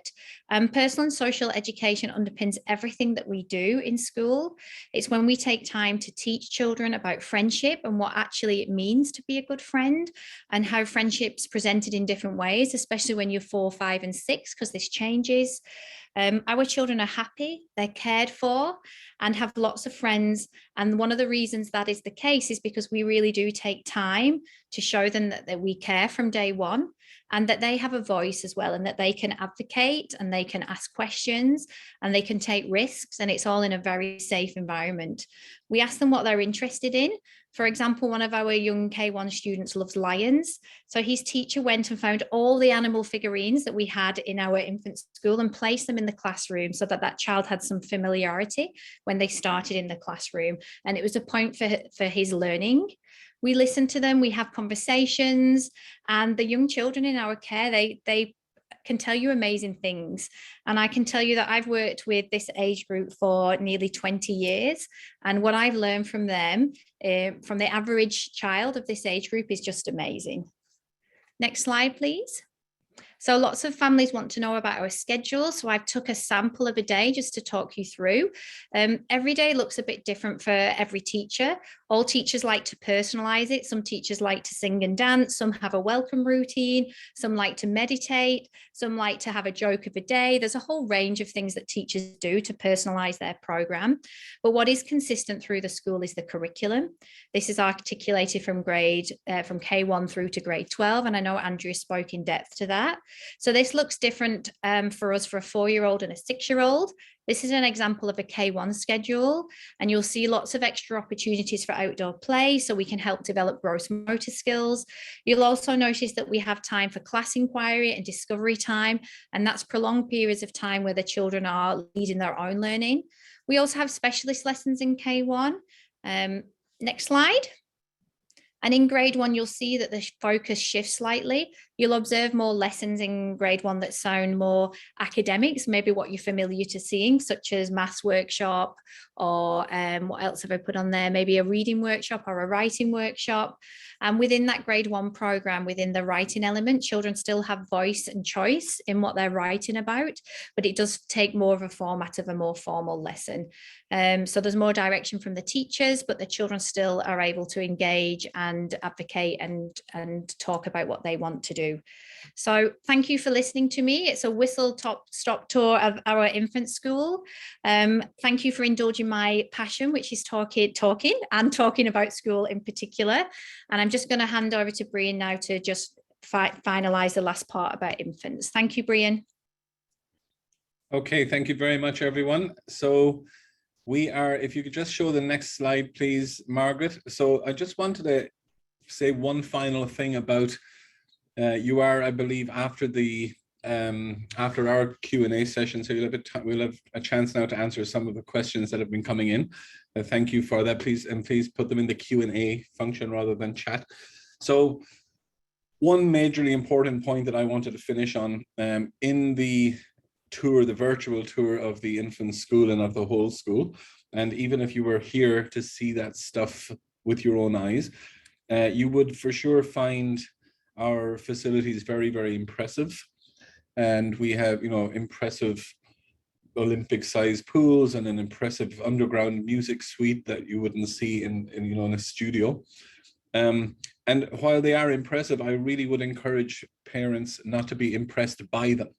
Personal and social education underpins everything that we do in school. It's when we take time to teach children about friendship and what actually it means to be a good friend, and how friendship's presented in different ways, especially when you're 4, 5, and 6, because this changes. Our children are happy, they're cared for, and have lots of friends. And one of the reasons that is the case is because we really do take time to show them that we care from day one, and that they have a voice as well, and that they can advocate and they can ask questions and they can take risks, and it's all in a very safe environment. We ask them what they're interested in. For example, one of our young K1 students loves lions. So his teacher went and found all the animal figurines that we had in our infant school and placed them in the classroom so that that child had some familiarity when they started in the classroom. And it was a point for his learning. We listen to them, we have conversations, and the young children in our care, they can tell you amazing things. And I can tell you that I've worked with this age group for nearly 20 years. And what I've learned from them, from the average child of this age group, is just amazing. Next slide, please. So lots of families want to know about our schedule. So I've took a sample of a day just to talk you through. Every day looks a bit different for every teacher. All teachers like to personalize it. Some teachers like to sing and dance. Some have a welcome routine. Some like to meditate. Some like to have a joke of a day. There's a whole range of things that teachers do to personalize their program. But what is consistent through the school is the curriculum. This is articulated from from K1 through to grade 12. And I know Andrea spoke in depth to that. So this looks different for us for a 4-year-old and a 6-year-old. This is an example of a K1 schedule, and you'll see lots of extra opportunities for outdoor play so we can help develop gross motor skills. You'll also notice that we have time for class inquiry and discovery time, and that's prolonged periods of time where the children are leading their own learning. We also have specialist lessons in K1. Next slide. And in grade 1, you'll see that the focus shifts slightly. You'll observe more lessons in grade 1 that sound more academics, maybe what you're familiar to seeing, such as maths workshop, or what else have I put on there? Maybe a reading workshop or a writing workshop. And within that grade 1 program, within the writing element, children still have voice and choice in what they're writing about, but it does take more of a format of a more formal lesson. So there's more direction from the teachers, but the children still are able to engage and advocate and talk about what they want to do. So thank you for listening to me. It's a whistle-stop tour of our infant school. Thank you for indulging my passion, which is talking about school in particular. And I'm just going to hand over to Brian now to just finalize the last part about infants. Thank you, Brian. Okay, thank you very much, everyone. So we are, if you could just show the next slide, please, Margaret. So I just wanted to say one final thing about you are, I believe, after our Q&A session, so we'll have a chance now to answer some of the questions that have been coming in. Thank you for that. Please put them in the Q&A function rather than chat. So one majorly important point that I wanted to finish on in the tour, the virtual tour of the infant school and of the whole school, and even if you were here to see that stuff with your own eyes, you would for sure find our facilities very, very impressive. And we have, impressive Olympic-sized pools and an impressive underground music suite that you wouldn't see in a studio. And while they are impressive, I really would encourage parents not to be impressed by them.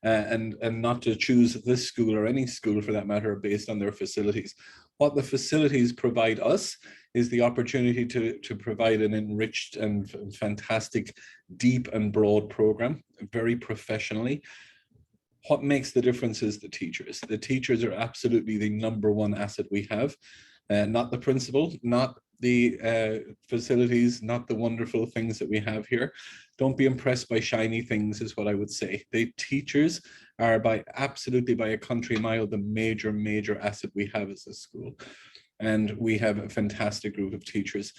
And not to choose this school or any school for that matter based on their facilities. What the facilities provide us is the opportunity to provide an enriched and fantastic, deep and broad program, very professionally. What makes the difference is the teachers. The teachers are absolutely the #1 asset we have, not the principal, not the facilities, not the wonderful things that we have here. Don't be impressed by shiny things is what I would say. The teachers are absolutely by a country mile the major asset we have as a school. And we have a fantastic group of teachers.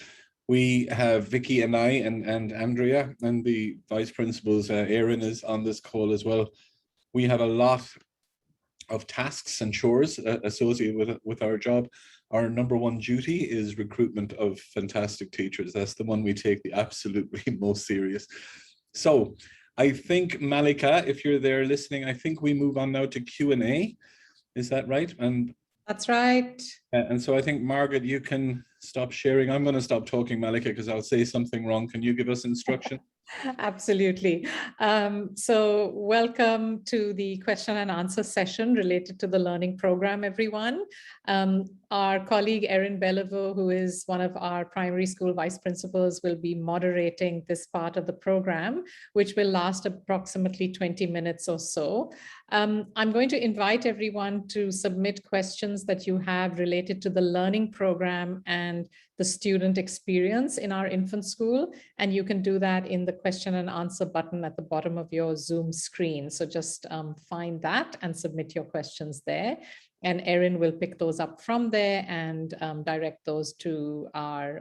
We have Vicky and I and Andrea and the vice principals, Erin is on this call as well. We have a lot of tasks and chores associated with our job. Our #1 duty is recruitment of fantastic teachers. That's the one we take the absolutely most serious. So I think, Malika, if you're there listening, I think we move on now to Q&A. Is that right? And that's right. And so I think, Margaret, you can stop sharing. I'm going to stop talking, Malika, because I'll say something wrong. Can you give us instruction? Absolutely. So welcome to the question and answer session related to the learning program, everyone. Our colleague Erin Bellevue, who is one of our primary school vice principals, will be moderating this part of the program, which will last approximately 20 minutes or so. I'm going to invite everyone to submit questions that you have related to the learning program and the student experience in our infant school. And you can do that in the question and answer button at the bottom of your Zoom screen. So just find that and submit your questions there. And Erin will pick those up from there and direct those to our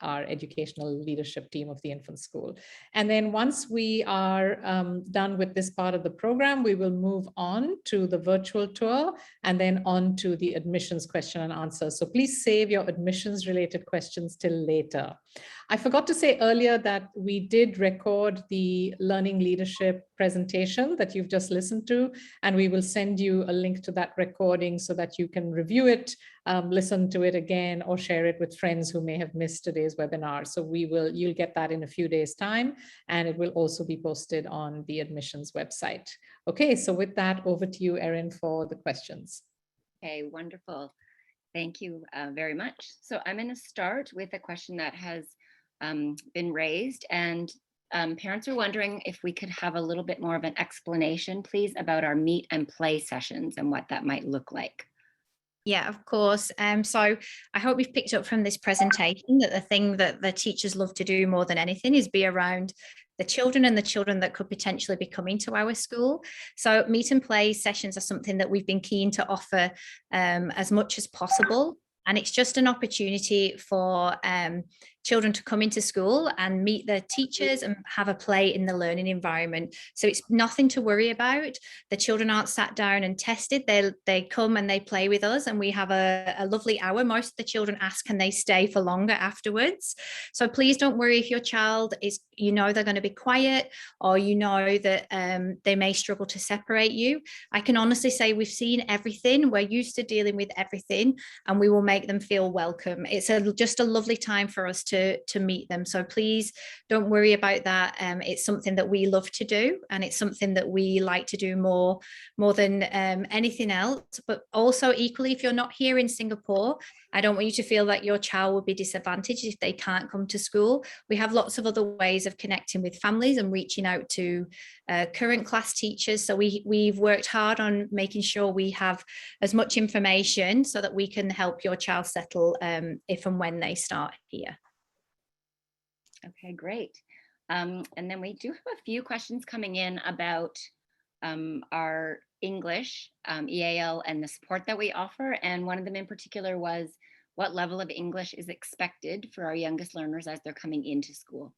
educational leadership team of the infant school. And then once we are done with this part of the program, we will move on to the virtual tour and then on to the admissions question and answer. So please save your admissions related questions till later. I forgot to say earlier that we did record the learning leadership presentation that you've just listened to, and we will send you a link to that recording so that you can review it, listen to it again, or share it with friends who may have missed today's webinar. So you'll get that in a few days' time, and it will also be posted on the admissions website. Okay, so with that, over to you, Erin, for the questions. Okay, wonderful. Thank you very much. So I'm going to start with a question that has been raised, and parents are wondering if we could have a little bit more of an explanation, please, about our meet and play sessions and what that might look like. Yeah, of course. So I hope we've picked up from this presentation that the thing that the teachers love to do more than anything is be around the children and the children that could potentially be coming to our school. So meet and play sessions are something that we've been keen to offer as much as possible. And it's just an opportunity for children to come into school and meet their teachers and have a play in the learning environment. So it's nothing to worry about. The children aren't sat down and tested. They come and they play with us, and we have a lovely hour. Most of the children ask, can they stay for longer afterwards? So please don't worry if your child is, they're going to be quiet, or that they may struggle to separate you. I can honestly say we've seen everything. We're used to dealing with everything, and we will make them feel welcome. It's just a lovely time for us to meet them. So please don't worry about that. It's something that we love to do, and it's something that we like to do more than anything else. But also equally, if you're not here in Singapore, I don't want you to feel that your child will be disadvantaged if they can't come to school. We have lots of other ways of connecting with families and reaching out to current class teachers. So we've worked hard on making sure we have as much information so that we can help your child settle if and when they start here. Okay, great. And then we do have a few questions coming in about our English, EAL, and the support that we offer. And one of them in particular was, what level of English is expected for our youngest learners as they're coming into school?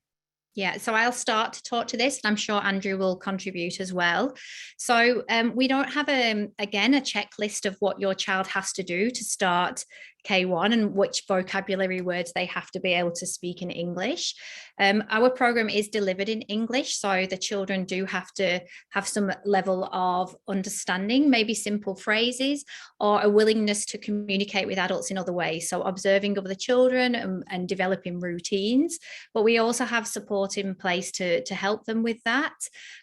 Yeah, so I'll start to talk to this, and I'm sure Andrew will contribute as well. So we don't have, again, a checklist of what your child has to do to start K1 and which vocabulary words they have to be able to speak in English. Our program is delivered in English, so the children do have to have some level of understanding, maybe simple phrases, or a willingness to communicate with adults in other ways. So observing of the children and developing routines, but we also have support in place to help them with that.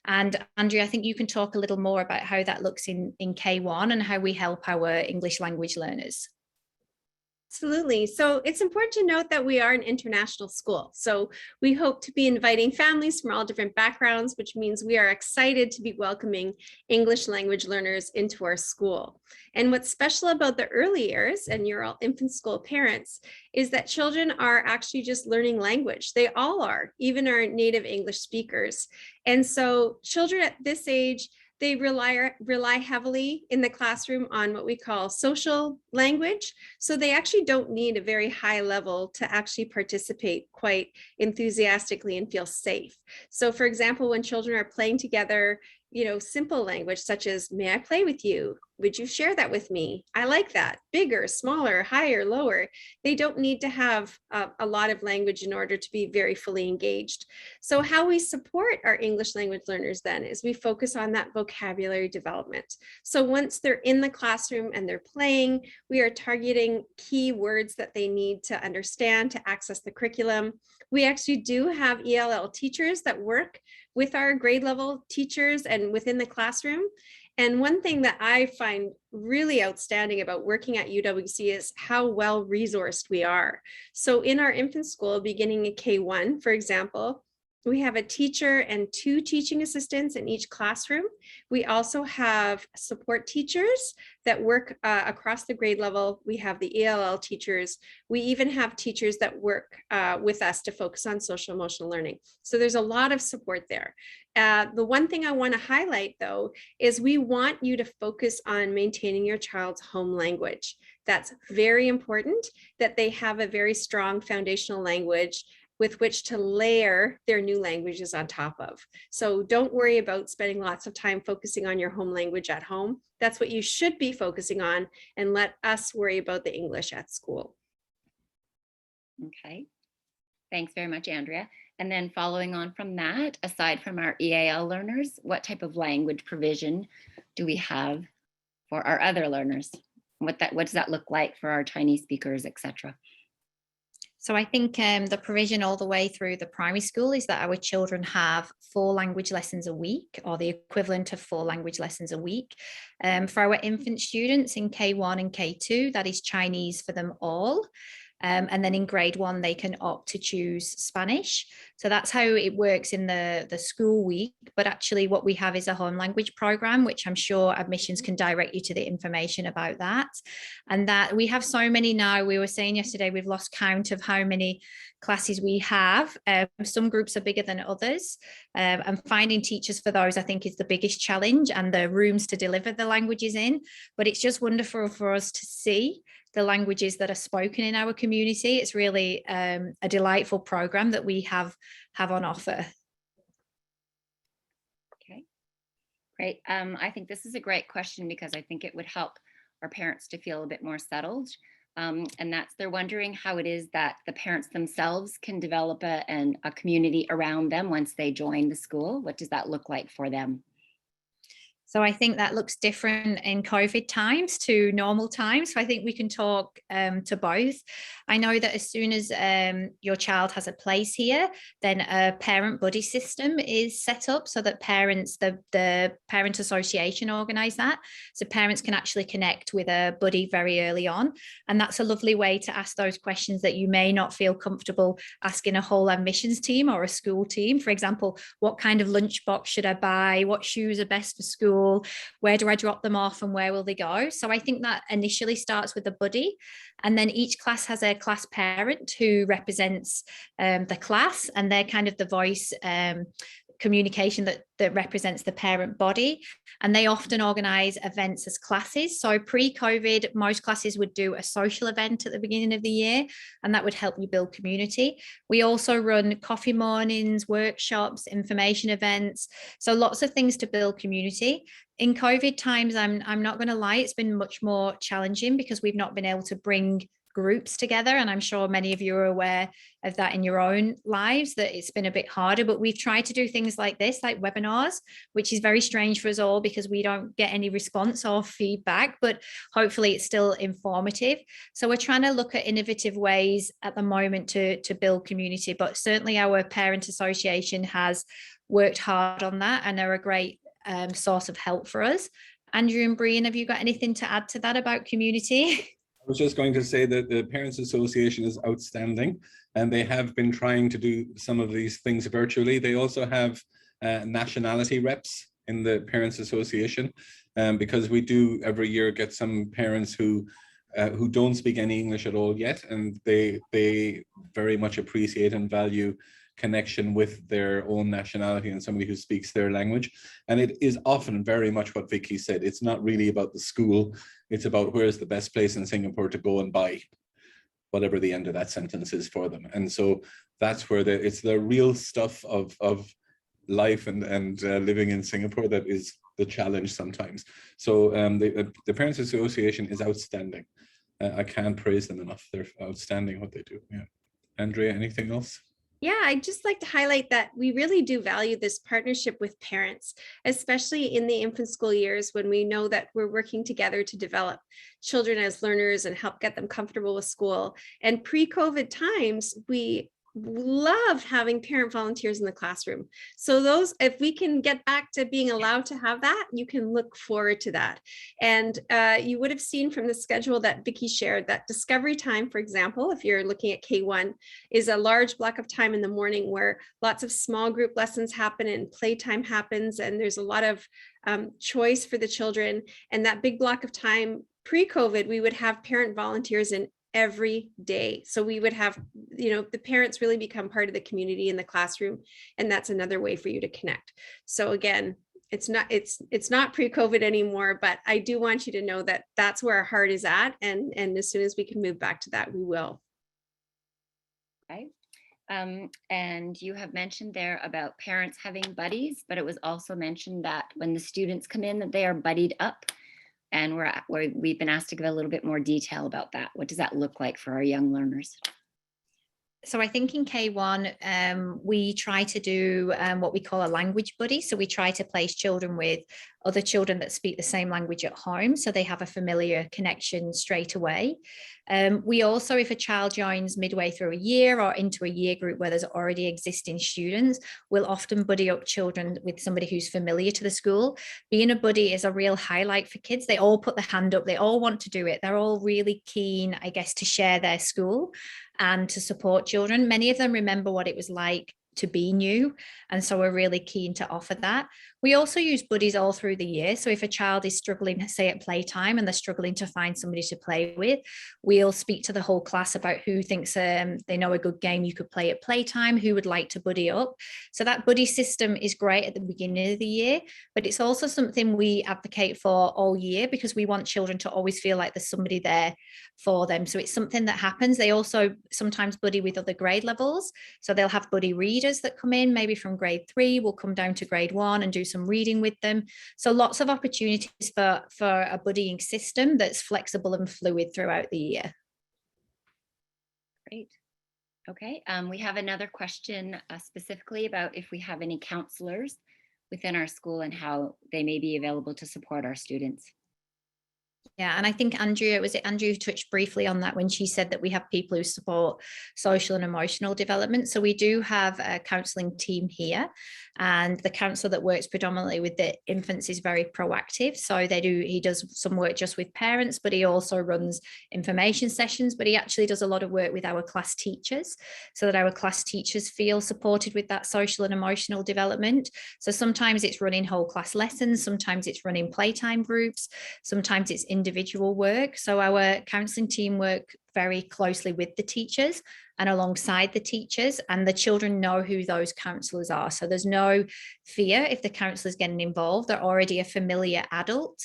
And Andrea, I think you can talk a little more about how that looks in K1 and how we help our English language learners. Absolutely. So it's important to note that we are an international school. So we hope to be inviting families from all different backgrounds, which means we are excited to be welcoming English language learners into our school. And what's special about the early years, and you're all infant school parents, is that children are actually just learning language. They all are, even our native English speakers. And so children at this age, they rely heavily in the classroom on what we call social language. So they actually don't need a very high level to actually participate quite enthusiastically and feel safe. So for example, when children are playing together, simple language such as, may I play with you? Would you share that with me? I like that. Bigger, smaller, higher, lower. They don't need to have a lot of language in order to be very fully engaged. So how we support our English language learners then is we focus on that vocabulary development. So once they're in the classroom and they're playing, we are targeting key words that they need to understand to access the curriculum. We actually do have ELL teachers that work with our grade level teachers and within the classroom. And one thing that I find really outstanding about working at UWC is how well resourced we are. So in our infant school, beginning in K1, for example, we have a teacher and 2 teaching assistants in each classroom. We also have support teachers that work across the grade level. We have the ELL teachers. We even have teachers that work with us to focus on social emotional learning. So there's a lot of support there. The one thing I want to highlight, though, is we want you to focus on maintaining your child's home language. That's very important, that they have a very strong foundational language with which to layer their new languages on top of. So don't worry about spending lots of time focusing on your home language at home. That's what you should be focusing on, and let us worry about the English at school. Okay. Thanks very much, Andrea. And then following on from that, aside from our EAL learners, what type of language provision do we have for our other learners? What does that look like for our Chinese speakers, etc.? So I think the provision all the way through the primary school is that our children have 4 language lessons a week, or the equivalent of 4 language lessons a week. For our infant students in K1 and K2, that is Chinese for them all. And then in grade 1, they can opt to choose Spanish. So that's how it works in the school week. But actually what we have is a home language program, which I'm sure admissions can direct you to the information about that. And that we have so many now. We were saying yesterday, we've lost count of how many classes we have. Some groups are bigger than others. And finding teachers for those, I think, is the biggest challenge, and the rooms to deliver the languages in. But it's just wonderful for us to see the languages that are spoken in our community. It's really a delightful program that we have on offer. Okay, great. I think this is a great question because I think it would help our parents to feel a bit more settled. And they're wondering how it is that the parents themselves can develop a community around them once they join the school. What does that look like for them? So I think that looks different in COVID times to normal times. So I think we can talk to both. I know that as soon as your child has a place here, then a parent buddy system is set up so that parents, the parent association organise that. So parents can actually connect with a buddy very early on. And that's a lovely way to ask those questions that you may not feel comfortable asking a whole admissions team or a school team. For example, what kind of lunchbox should I buy? What shoes are best for school? Where do I drop them off and where will they go? So I think that initially starts with a buddy, and then each class has a class parent who represents the class, and they're kind of the voice communication that represents the parent body. And they often organise events as classes. So pre-COVID, most classes would do a social event at the beginning of the year, and that would help you build community. We also run coffee mornings, workshops, information events. So lots of things to build community. In COVID times, I'm not going to lie, it's been much more challenging because we've not been able to bring groups together, and I'm sure many of you are aware of that in your own lives, that it's been a bit harder. But we've tried to do things like this, like webinars, which is very strange for us all because we don't get any response or feedback, but hopefully it's still informative. So we're trying to look at innovative ways at the moment to build community, but certainly our parent association has worked hard on that and are a great source of help for us. Andrew and Brian, have you got anything to add to that about community? I was just going to say that the Parents Association is outstanding, and they have been trying to do some of these things virtually. They also have nationality reps in the Parents Association, because we do every year get some parents who don't speak any English at all yet, and they very much appreciate and value connection with their own nationality and somebody who speaks their language. And it is often very much what Vicky said. It's not really about the school. It's about where's the best place in Singapore to go and buy, whatever the end of that sentence is for them. And so that's where it's the real stuff of life and living in Singapore that is the challenge sometimes. So the Parents Association is outstanding. I can't praise them enough. They're outstanding what they do. Yeah. Andrea, anything else? Yeah, I'd just like to highlight that we really do value this partnership with parents, especially in the infant school years when we know that we're working together to develop children as learners and help get them comfortable with school. And pre-COVID times, we loved having parent volunteers in the classroom. So those, if we can get back to being allowed to have that, you can look forward to that. And you would have seen from the schedule that Vicky shared that discovery time, for example, if you're looking at K1, is a large block of time in the morning where lots of small group lessons happen and playtime happens, and there's a lot of choice for the children. And that big block of time pre-COVID, we would have parent volunteers in every day. So we would have, the parents really become part of the community in the classroom. And that's another way for you to connect. So again, it's not pre-COVID anymore, but I do want you to know that that's where our heart is at. And as soon as we can move back to that, we will. Okay. And you have mentioned there about parents having buddies, but it was also mentioned that when the students come in that they are buddied up. And we've been asked to give a little bit more detail about that. What does that look like for our young learners? So I think in K1, we try to do what we call a language buddy. So we try to place children with other children that speak the same language at home, so they have a familiar connection straight away. We also, if a child joins midway through a year or into a year group where there's already existing students, we'll often buddy up children with somebody who's familiar to the school. Being a buddy is a real highlight for kids. They all put their hand up, they all want to do it. They're all really keen, I guess, to share their school and to support children. Many of them remember what it was like to be new, and so we're really keen to offer that. We also use buddies all through the year. So if a child is struggling, say at playtime, and they're struggling to find somebody to play with, we'll speak to the whole class about who thinks they know a good game you could play at playtime, who would like to buddy up. So that buddy system is great at the beginning of the year, but it's also something we advocate for all year, because we want children to always feel like there's somebody there for them. So it's something that happens. They also sometimes buddy with other grade levels. So they'll have buddy readers that come in, maybe from grade 3, will come down to grade 1 and do some reading with them. So lots of opportunities for a buddying system that's flexible and fluid throughout the year. Great. Okay, we have another question specifically about if we have any counselors within our school and how they may be available to support our students. Yeah, and I think Andrea, was it Andrea who touched briefly on that when she said that we have people who support social and emotional development. So we do have a counselling team here, and the counsellor that works predominantly with the infants is very proactive. So he does some work just with parents, but he also runs information sessions, but he actually does a lot of work with our class teachers so that our class teachers feel supported with that social and emotional development. So sometimes it's running whole class lessons, sometimes it's running playtime groups, sometimes it's individual work. So our counselling team work very closely with the teachers and alongside the teachers, and the children know who those counsellors are. So there's no fear if the counsellor's getting involved. They're already a familiar adult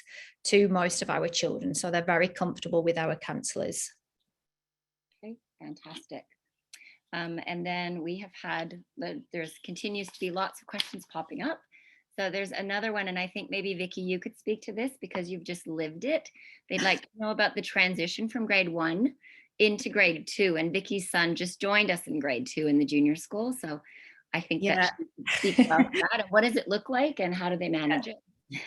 to most of our children, so they're very comfortable with our counsellors. Okay, fantastic. And then we have had, there's continues to be lots of questions popping up. So there's another one, and I think maybe Vicky, you could speak to this because you've just lived it. They'd like to know about the transition from grade 1 into grade 2, and Vicky's son just joined us in grade 2 in the junior school. So I think that she could speak about that. And what does it look like and how do they manage it?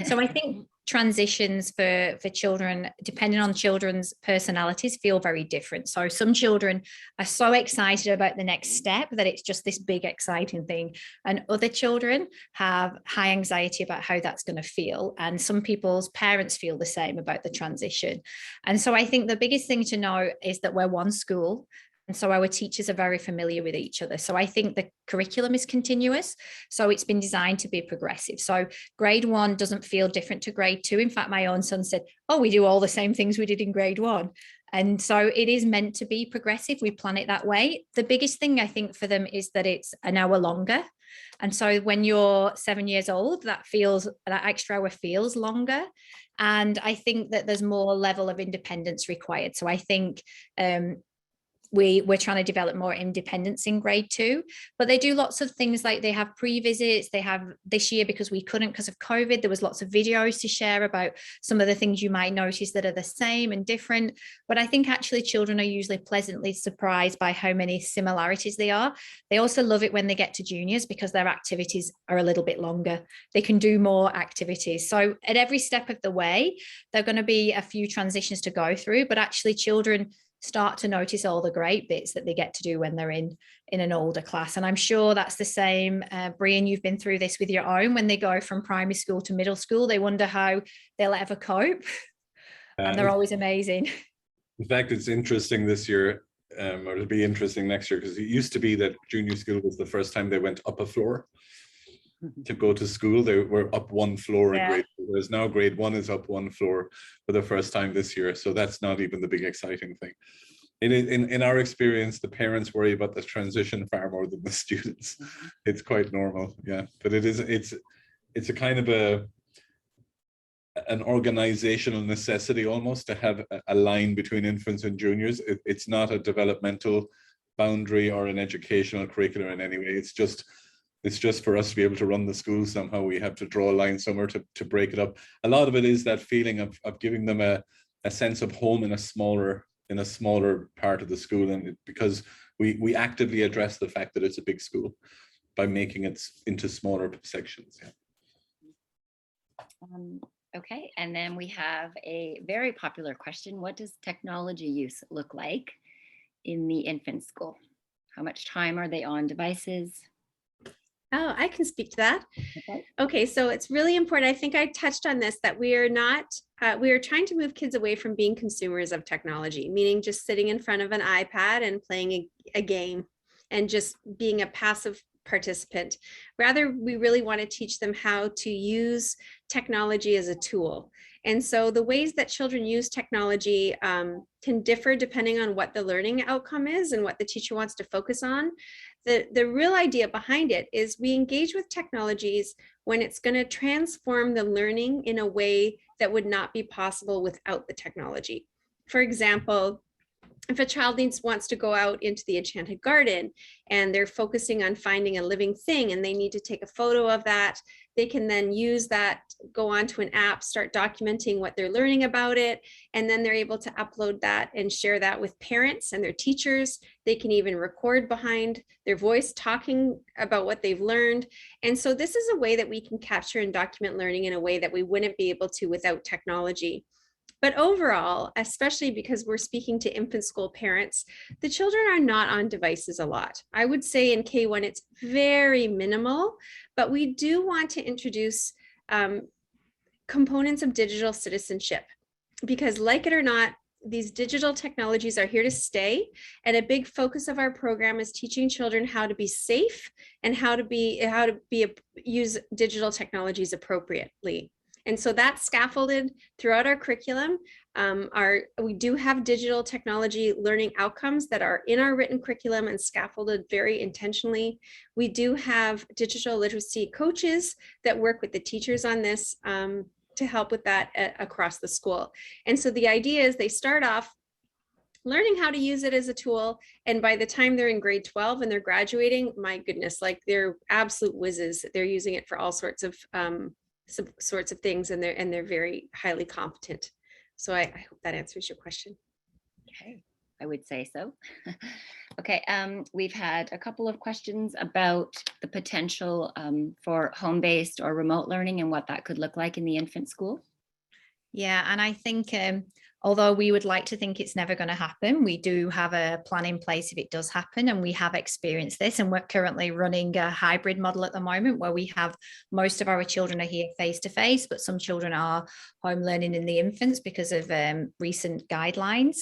So I think transitions for children, depending on children's personalities, feel very different. So some children are so excited about the next step that it's just this big exciting thing, and other children have high anxiety about how that's going to feel, and some people's parents feel the same about the transition. And so I think the biggest thing to know is that we're one school, and so our teachers are very familiar with each other. So I think the curriculum is continuous. So it's been designed to be progressive. So grade 1 doesn't feel different to grade 2. In fact, my own son said, oh, we do all the same things we did in grade 1. And so it is meant to be progressive. We plan it that way. The biggest thing I think for them is that it's an hour longer. And so when you're 7 years old, that extra hour feels longer. And I think that there's more level of independence required. So I think we're trying to develop more independence in grade 2, but they do lots of things like they have pre-visits. They have this year, because we couldn't because of COVID, there was lots of videos to share about some of the things you might notice that are the same and different. But I think actually children are usually pleasantly surprised by how many similarities they are. They also love it when they get to juniors because their activities are a little bit longer. They can do more activities. So at every step of the way, there are going to be a few transitions to go through, but actually children start to notice all the great bits that they get to do when they're in an older class. And I'm sure that's the same. Brian, you've been through this with your own. When they go from primary school to middle school, they wonder how they'll ever cope. And they're always amazing. In fact, it's interesting this year, or it'll be interesting next year, because it used to be that junior school was the first time they went up a floor to go to school. They were up one floor in grade 2, whereas now grade 1 is up one floor for the first time this year. So that's not even the big exciting thing. In our experience, the parents worry about the transition far more than the students. It's quite normal, yeah. But it's a kind of an organizational necessity almost to have a line between infants and juniors. It's not a developmental boundary or an educational curriculum in any way. It's just for us to be able to run the school somehow. We have to draw a line somewhere to break it up. A lot of it is that feeling of giving them a sense of home in a smaller in a smaller part of the school, and because we actively address the fact that it's a big school by making it into smaller sections. Yeah. Okay, and then we have a very popular question. What does technology use look like in the infant school? How much time are they on devices? Oh, I can speak to that. Okay. Okay, so it's really important. I think I touched on this, that we are not, we are trying to move kids away from being consumers of technology, meaning just sitting in front of an iPad and playing a game and just being a passive participant. Rather, we really want to teach them how to use technology as a tool. And so the ways that children use technology can differ depending on what the learning outcome is and what the teacher wants to focus on. The real idea behind it is we engage with technologies when it's going to transform the learning in a way that would not be possible without the technology. For example, if a child wants to go out into the enchanted garden and they're focusing on finding a living thing and they need to take a photo of that, they can then use that, go onto an app, start documenting what they're learning about it, and then they're able to upload that and share that with parents and their teachers. They can even record behind their voice talking about what they've learned. And so this is a way that we can capture and document learning in a way that we wouldn't be able to without technology. But overall, especially because we're speaking to infant school parents, the children are not on devices a lot. I would say in K1, it's very minimal, but we do want to introduce components of digital citizenship, because like it or not, these digital technologies are here to stay. And a big focus of our program is teaching children how to be safe and how to use digital technologies appropriately. And so that's scaffolded throughout our curriculum. We do have digital technology learning outcomes that are in our written curriculum and scaffolded very intentionally. We do have digital literacy coaches that work with the teachers on this to help with that across the school. And so the idea is they start off learning how to use it as a tool, and by the time they're in grade 12 and they're graduating, my goodness, like they're absolute whizzes. They're using it for all sorts of things, and they're very highly competent. So I hope that answers your question. Okay, I would say so. Okay, we've had a couple of questions about the potential for home-based or remote learning and what that could look like in the infant school. Yeah, and I think although we would like to think it's never going to happen, we do have a plan in place if it does happen, and we have experienced this, and we're currently running a hybrid model at the moment where we have most of our children are here face to face, but some children are home learning in the infants because of recent guidelines.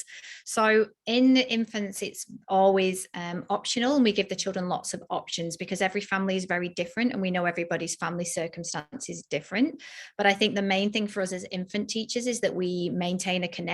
So in the infants, it's always optional, and we give the children lots of options because every family is very different and we know everybody's family circumstance is different. But I think the main thing for us as infant teachers is that we maintain a connection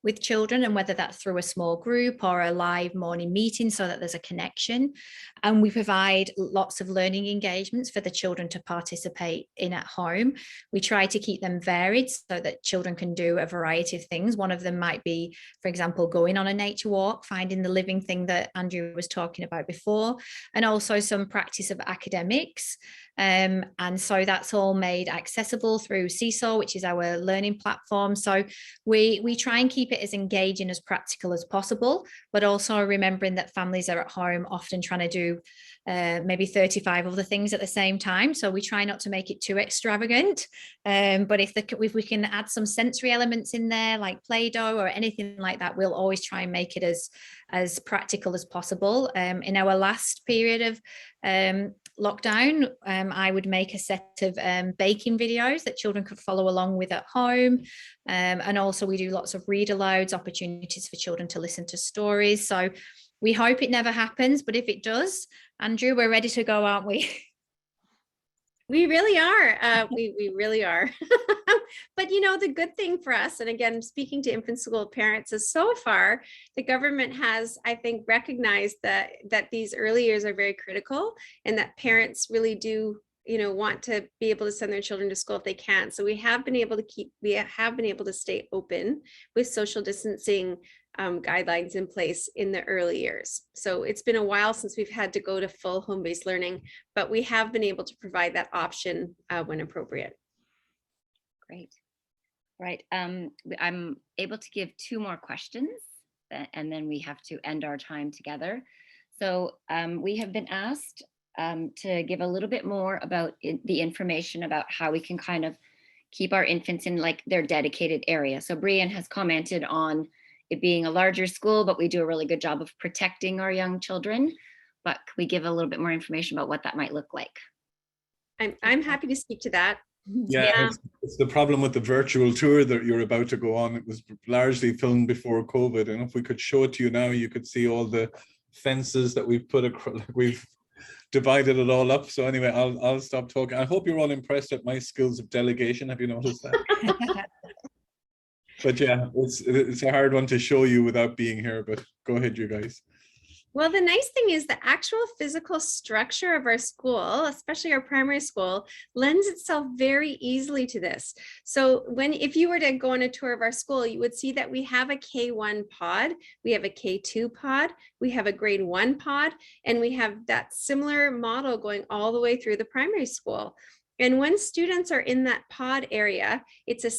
with children, and whether that's through a small group or a live morning meeting so that there's a connection. And we provide lots of learning engagements for the children to participate in at home. We try to keep them varied so that children can do a variety of things. One of them might be, for example, going on a nature walk, finding the living thing that Andrew was talking about before, and also some practice of academics. And so that's all made accessible through Seesaw, which is our learning platform. So we try and keep it as engaging as practical as possible, but also remembering that families are at home often trying to do maybe 35 other things at the same time. So we try not to make it too extravagant. But if we can add some sensory elements in there, like Play-Doh or anything like that, we'll always try and make it as practical as possible. In our last period of lockdown, I would make a set of baking videos that children could follow along with at home. And also we do lots of read alouds, opportunities for children to listen to stories. So we hope it never happens, but if it does, Andrew, we're ready to go, aren't we? We really are. We really are. But you know, the good thing for us, and again, speaking to infant school parents, is so far the government has, I think, recognized that these early years are very critical, and that parents really do, you know, want to be able to send their children to school if they can. So we have been able to stay open with social distancing guidelines in place in the early years. So it's been a while since we've had to go to full home-based learning, but we have been able to provide that option when appropriate. Great. Right. I'm able to give two more questions. and then we have to end our time together. So we have been asked to give a little bit more about the information about how we can kind of keep our infants in like their dedicated area. So Brian has commented on it being a larger school, but we do a really good job of protecting our young children. But can we give a little bit more information about what that might look like? I'm happy to speak to that. Yeah, it's the problem with the virtual tour that you're about to go on. It was largely filmed before COVID, and if we could show it to you now, you could see all the fences that we've put across. We've divided it all up. So anyway, I'll stop talking. I hope you're all impressed at my skills of delegation. Have you noticed that? But yeah, it's a hard one to show you without being here. But go ahead, you guys. Well, the nice thing is the actual physical structure of our school, especially our primary school, lends itself very easily to this. So if you were to go on a tour of our school, you would see that we have a K1 pod, we have a K2 pod, we have a grade 1 pod, and we have that similar model going all the way through the primary school. And when students are in that pod area, there's a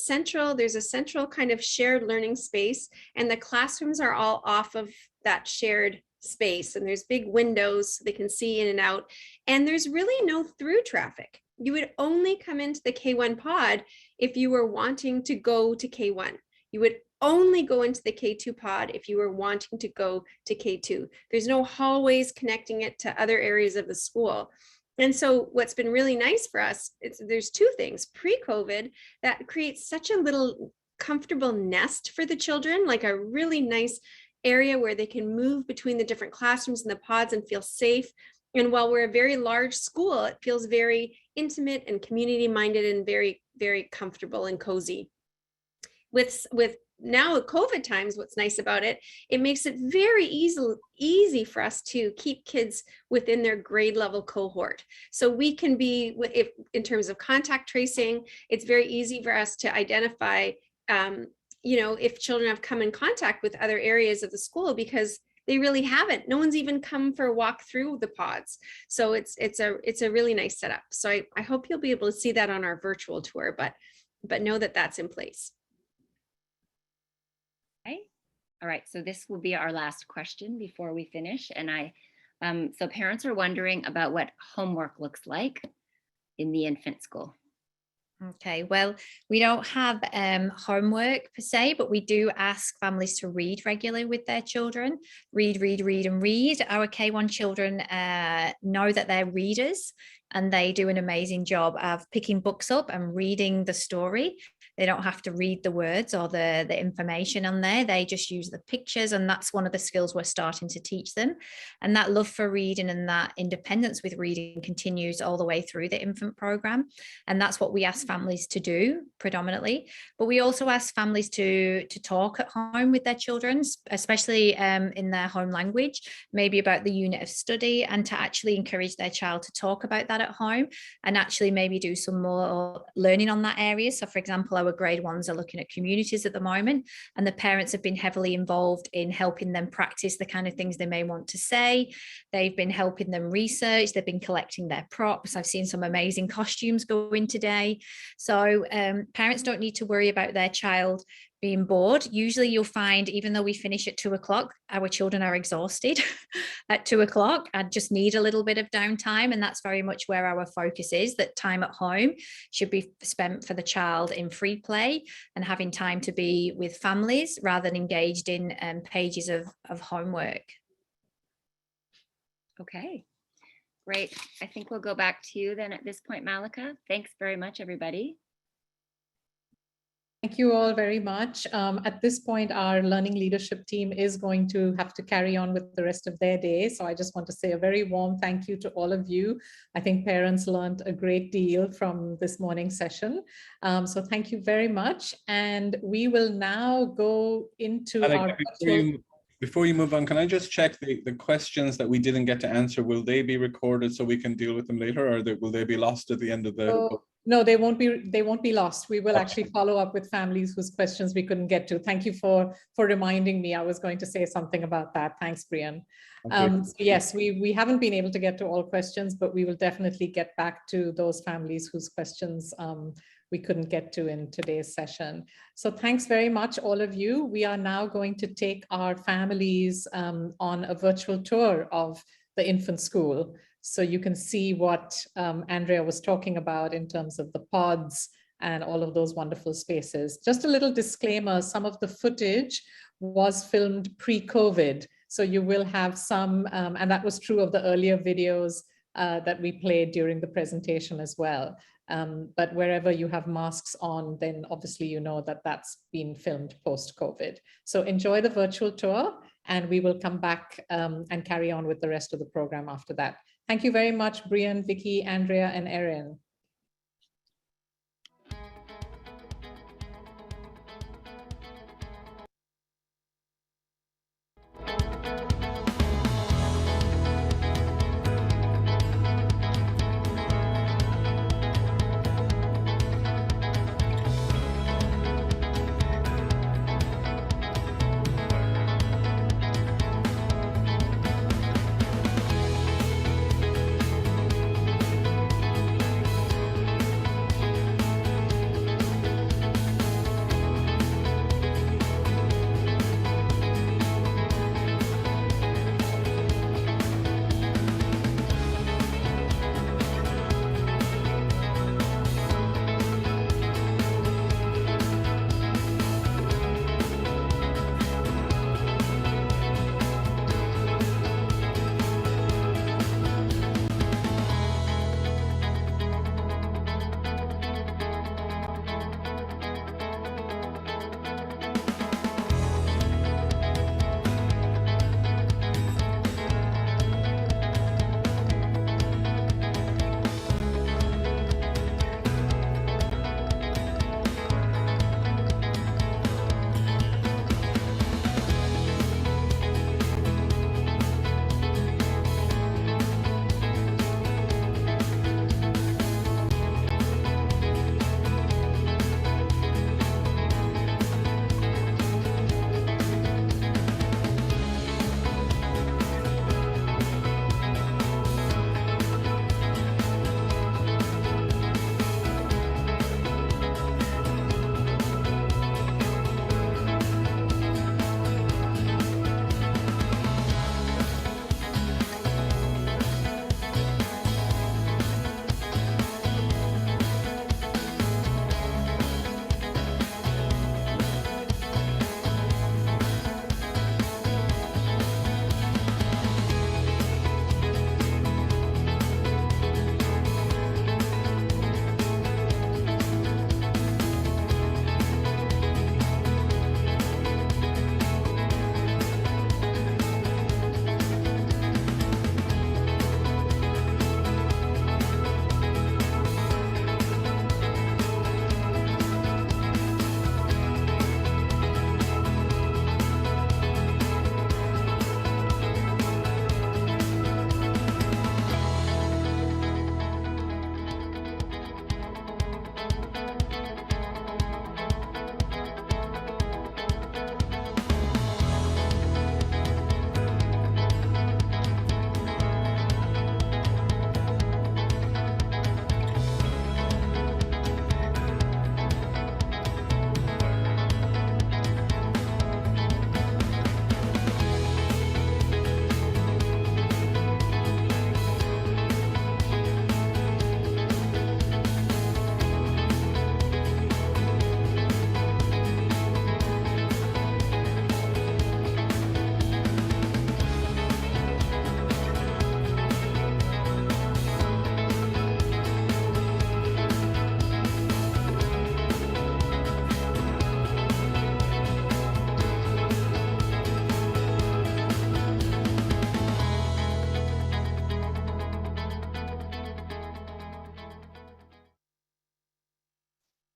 central kind of shared learning space, and the classrooms are all off of that shared space, and there's big windows so they can see in and out, and there's really no through traffic. You would only come into the K1 pod if you were wanting to go to K1. You would only go into the K2 pod if you were wanting to go to K2. There's no hallways connecting it to other areas of the school. And so what's been really nice for us, there's two things. Pre-COVID, that creates such a little comfortable nest for the children, like a really nice area where they can move between the different classrooms and the pods and feel safe. And while we're a very large school, it feels very intimate and community minded and very, very comfortable and cozy. With now COVID times, what's nice about it, it makes it very easy for us to keep kids within their grade level cohort. So we can be, if in terms of contact tracing, it's very easy for us to identify if children have come in contact with other areas of the school, because they really haven't. No one's even come for a walk through the pods. So it's a really nice setup. So I hope you'll be able to see that on our virtual tour, but know that that's in place. Okay. All right. So this will be our last question before we finish. And so parents are wondering about what homework looks like in the infant school. Okay, well, we don't have homework per se, but we do ask families to read regularly with their children. Read, read, read, and read. Our K1 children know that they're readers, and they do an amazing job of picking books up and reading the story. They don't have to read the words or the information on there. They just use the pictures, and that's one of the skills we're starting to teach them. And that love for reading and that independence with reading continues all the way through the infant program. And that's what we ask families to do predominantly. But we also ask families to talk at home with their children, especially in their home language, maybe about the unit of study, and to actually encourage their child to talk about that at home and actually maybe do some more learning on that area. So for example, our grade 1s are looking at communities at the moment, and the parents have been heavily involved in helping them practice the kind of things they may want to say. They've been helping them research. They've been collecting their props. I've seen some amazing costumes go in today. So parents don't need to worry about their child being bored. Usually you'll find, even though we finish at 2 o'clock, our children are exhausted at 2 o'clock and just need a little bit of downtime. And that's very much where our focus is, that time at home should be spent for the child in free play and having time to be with families rather than engaged in pages of homework. Okay, great. I think we'll go back to you then at this point, Malika. Thanks very much, everybody. Thank you all very much. At this point, our learning leadership team is going to have to carry on with the rest of their day. So I just want to say a very warm thank you to all of you. I think parents learned a great deal from this morning's session. So thank you very much. And we will now go into our... Before you move on, can I just check the questions that we didn't get to answer? Will they be recorded so we can deal with them later, or will they be lost at the end of the... No, they won't be lost. We will actually follow up with families whose questions we couldn't get to. Thank you for reminding me. I was going to say something about that. Thanks, Brian. Okay. So yes, we haven't been able to get to all questions, but we will definitely get back to those families whose questions we couldn't get to in today's session. So thanks very much, all of you. We are now going to take our families on a virtual tour of the infant school. So you can see what Andrea was talking about in terms of the pods and all of those wonderful spaces. Just a little disclaimer, some of the footage was filmed pre-COVID. So you will have some, and that was true of the earlier videos that we played during the presentation as well. But wherever you have masks on, then obviously you know that that's been filmed post-COVID. So enjoy the virtual tour, and we will come back and carry on with the rest of the program after that. Thank you very much, Brian, Vicky, Andrea, and Erin.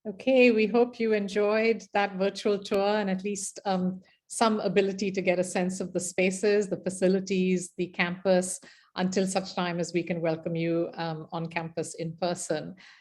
Okay, we hope you enjoyed that virtual tour and at least some ability to get a sense of the spaces, the facilities, the campus, until such time as we can welcome you on campus in person.